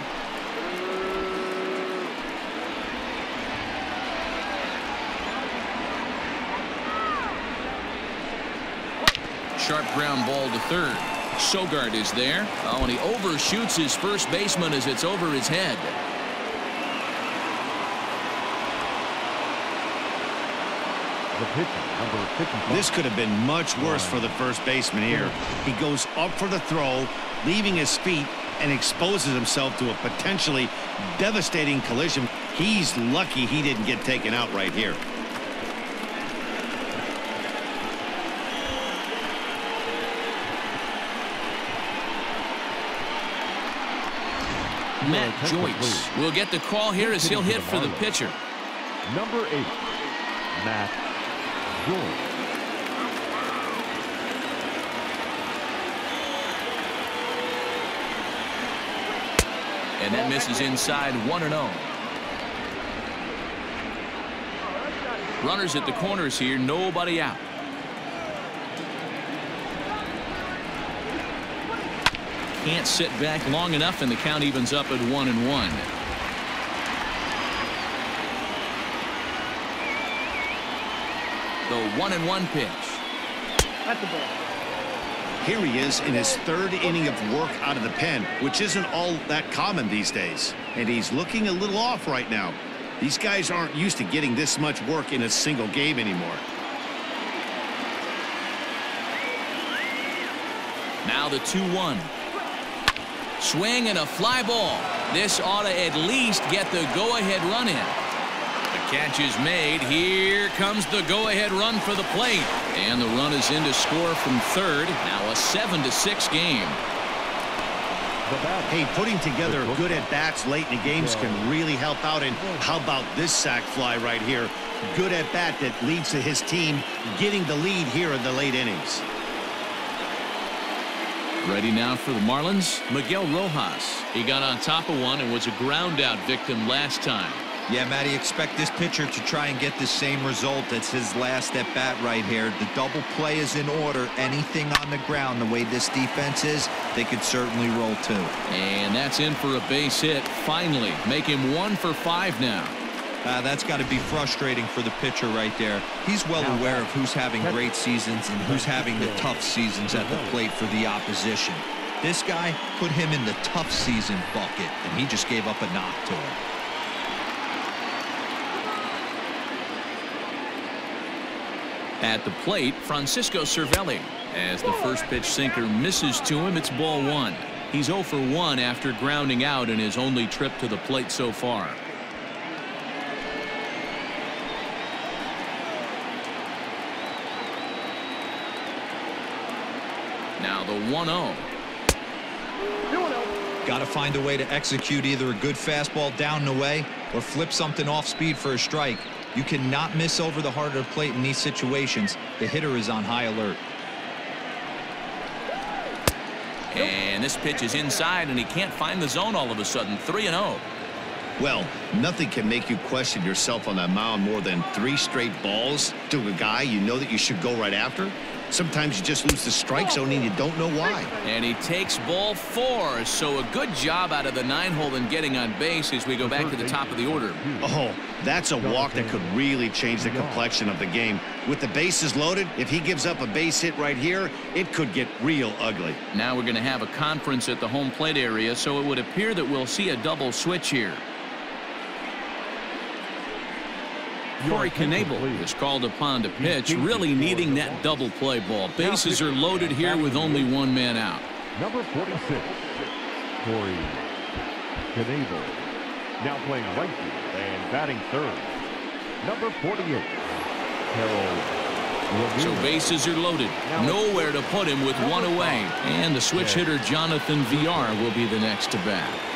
Sharp ground ball to third. Sogard is there. Oh, and he overshoots his first baseman as it's over his head. The pitcher, number 55. This could have been much worse for the first baseman here. He goes up for the throw, leaving his feet, and exposes himself to a potentially devastating collision. He's lucky he didn't get taken out right here. Matt Joyce will get the call here as he'll hit for the pitcher. Number 8, Matt Joyce. And that misses inside, 1-0. Runners at the corners here, nobody out. Can't sit back long enough, and the count evens up at 1-1. The 1-1 pitch. That's the ball. Here he is in his third inning of work out of the pen, which isn't all that common these days. And he's looking a little off right now. These guys aren't used to getting this much work in a single game anymore. Now the 2-1. Swing and a fly ball. This ought to at least get the go-ahead run in. The catch is made. Here comes the go-ahead run for the plate. And the run is in to score from third. Now a 7-6 game. Hey, putting together good at-bats late in the games can really help out. And how about this sac fly right here? Good at-bat that leads to his team getting the lead here in the late innings. Ready now for the Marlins, Miguel Rojas. He got on top of one and was a ground-out victim last time. Yeah, Matty, expect this pitcher to try and get the same result. That's his last at-bat right here. The double play is in order. Anything on the ground, the way this defense is, they could certainly roll too. And that's in for a base hit. Finally, make him 1 for 5 now. That's got to be frustrating for the pitcher right there. He's well aware of who's having great seasons and who's having the tough seasons at the plate for the opposition. This guy put him in the tough season bucket, and he just gave up a knock to him. At the plate, Francisco Cervelli. As the first pitch sinker misses to him, it's ball 1. He's 0 for 1 after grounding out in his only trip to the plate so far. Now the 1-0. Got to find a way to execute either a good fastball down and away or flip something off speed for a strike. You cannot miss over the heart of the plate in these situations. The hitter is on high alert. And this pitch is inside, and he can't find the zone all of a sudden. 3-0. Well, nothing can make you question yourself on that mound more than 3 straight balls to a guy you know that you should go right after. Sometimes you just lose the strike zone and you don't know why. And he takes ball 4, so a good job out of the 9-hole in getting on base as we go back to the top of the order. Oh, that's a walk that could really change the complexion of the game. With the bases loaded, if he gives up a base hit right here, it could get real ugly. Now we're going to have a conference at the home plate area, so it would appear that we'll see a double switch here. Jorge Alfaro is called upon to pitch, really needing that double play ball. Bases are loaded here with only 1 man out. Number 46, Jorge Alfaro, now playing right field and batting third. Number 48, Harold. So bases are loaded. Nowhere to put him with 1 away. And the switch hitter Jonathan VR will be the next to bat.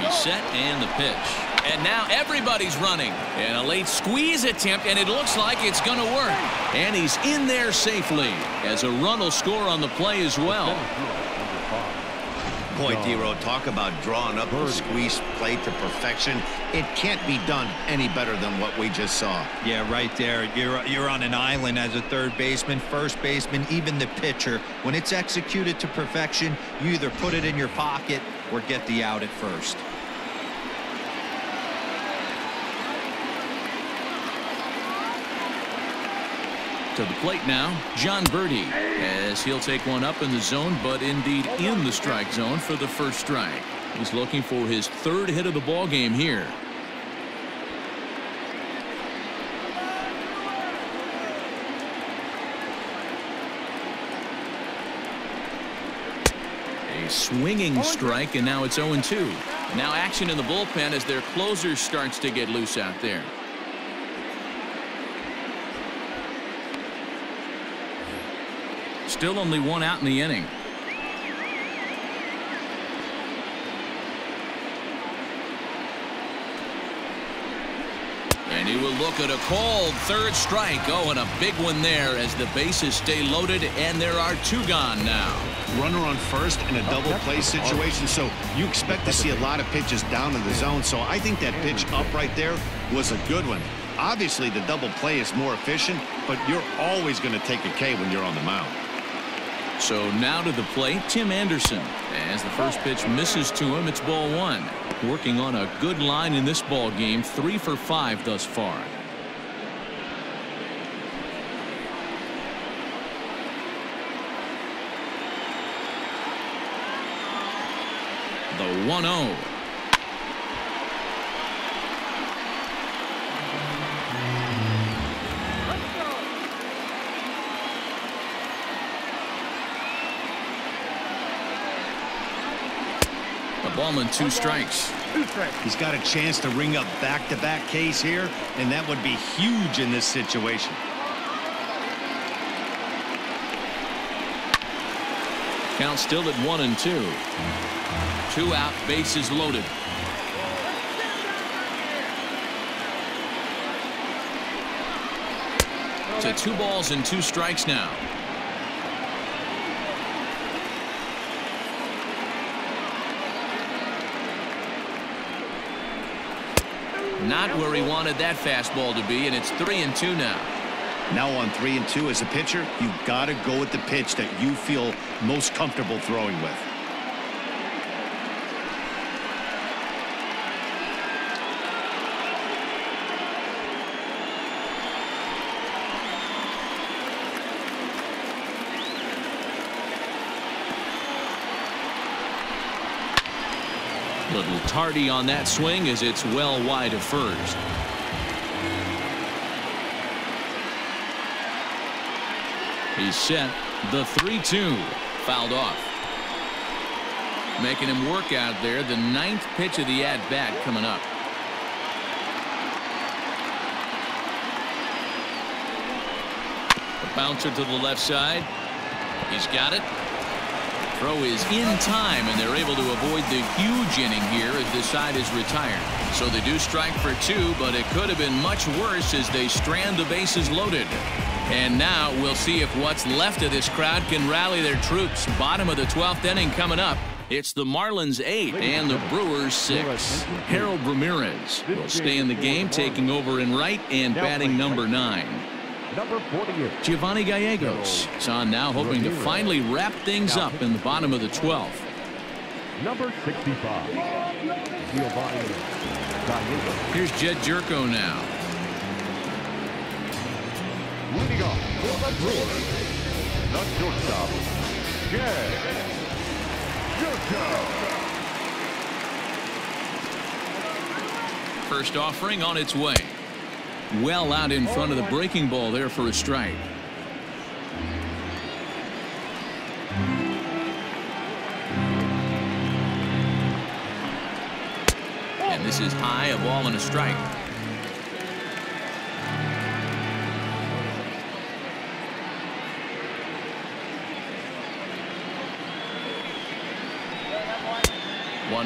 He's set and the pitch. And now everybody's running. And a late squeeze attempt, and it looks like it's going to work. And he's in there safely as a run will score on the play as well. Boy, D-Row, talk about drawing up the squeeze play to perfection. It can't be done any better than what we just saw. Yeah, right there. You're on an island as a third baseman, first baseman, even the pitcher. When it's executed to perfection, you either put it in your pocket or get the out at first. To the plate now, John Birdie, as he'll take one up in the zone, but indeed in the strike zone for the first strike. He's looking for his 3rd hit of the ball game here. A swinging strike, and now it's 0-2. Now action in the bullpen as their closer starts to get loose out there. Still only 1 out in the inning. And he will look at a called 3rd strike. Oh, and a big one there as the bases stay loaded, and there are 2 gone now. Runner on first in a double play situation, so you expect to see a lot of pitches down in the zone. So I think that pitch up right there was a good one. Obviously, the double play is more efficient, but you're always going to take a K when you're on the mound. So now to the plate, Tim Anderson. As the first pitch misses to him, it's ball 1. Working on a good line in this ball game, 3 for 5 thus far. The 1-0. Ball and 2 strikes. He's got a chance to ring up back-to-back Ks here, and that would be huge in this situation. Count still at 1-2. 2 out, bases loaded. To 2 balls and 2 strikes now. Not where he wanted that fastball to be, and it's 3-2 now. Now on 3-2 as a pitcher, you've got to go with the pitch that you feel most comfortable throwing with. Little tardy on that swing as it's well wide of first. He's set. The 3-2 fouled off. Making him work out there. The 9th pitch of the at-bat coming up. The bouncer to the left side. He's got it. Throw is in time, and they're able to avoid the huge inning here as the side is retired. So they do strike for 2, but it could have been much worse as they strand the bases loaded. And now we'll see if what's left of this crowd can rally their troops. Bottom of the 12th inning coming up. It's the Marlins 8 and the Brewers 6. Harold Ramirez will stay in the game, taking over in right and batting number 9. Number 48. Giovanni Gallegos is on now, hoping to finally wrap things up in the bottom of the 12th. Number 65. Giovanni Gallegos. Here's Jed Jerko now. Leading off for the Brewers, the shortstop, Jed Jerko. First offering on its way. Well out in front of the breaking ball there for a strike. And this is high, a ball and a strike.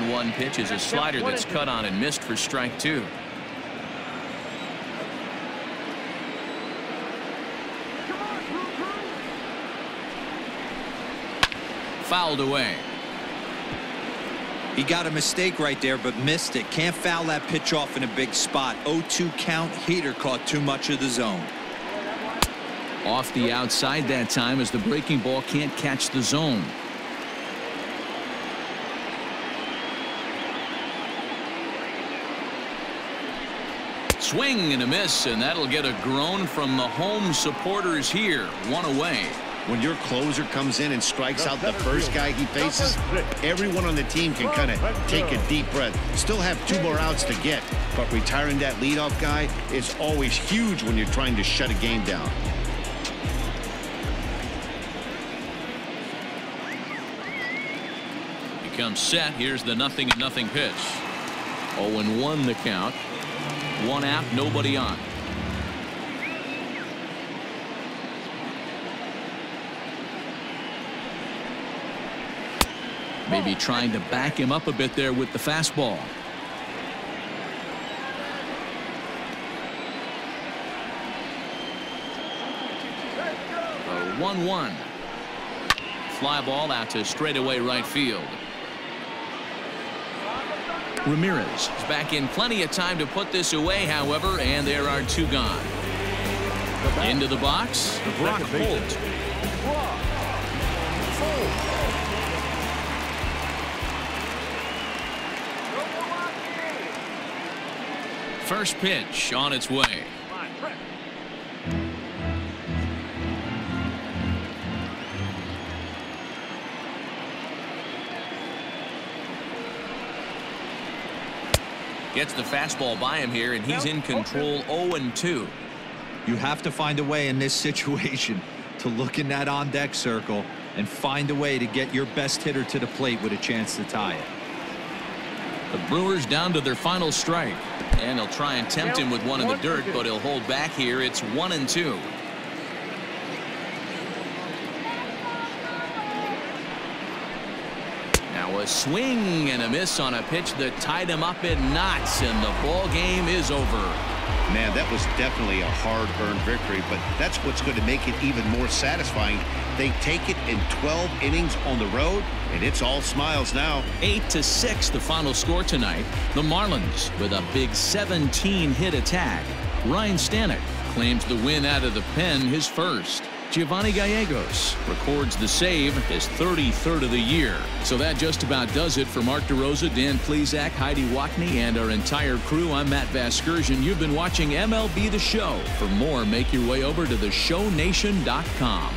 One pitch is a slider that's cut on and missed for strike 2. Fouled away. He got a mistake right there, but missed it. Can't foul that pitch off in a big spot. 0-2 count. Heater caught too much of the zone. Off the outside that time as the breaking ball can't catch the zone. Swing and a miss, and that'll get a groan from the home supporters here. 1 away. When your closer comes in and strikes out the first guy he faces, everyone on the team can kind of take a deep breath. Still have 2 more outs to get, but retiring that leadoff guy is always huge when you're trying to shut a game down. He comes set. Here's the 0-0 pitch. 0-1 the count. 1 out, nobody on. Maybe trying to back him up a bit there with the fastball. 1-1. Fly ball out to straightaway right field. Ramirez is back in plenty of time to put this away, however, and there are 2 gone. Into the box, Brock Holt. First pitch on its way. Gets the fastball by him here, and he's in control. 0-2. You have to find a way in this situation to look in that on-deck circle and find a way to get your best hitter to the plate with a chance to tie it. The Brewers down to their final strike, and they'll try and tempt him with one in the dirt, but he'll hold back here. It's 1-2. Now a swing and a miss on a pitch that tied him up in knots, and the ball game is over. Man, that was definitely a hard-earned victory, but that's what's going to make it even more satisfying. They take it in 12 innings on the road, and it's all smiles now. 8-6 the final score tonight. The Marlins with a big 17-hit attack. Ryan Stanek claims the win out of the pen, his first. Giovanni Gallegos records the save, his 33rd of the year. So that just about does it for Mark DeRosa, Dan Plesac, Heidi Watney, and our entire crew. I'm Matt Vasgersian. You've been watching MLB The Show. For more, make your way over to theshownation.com.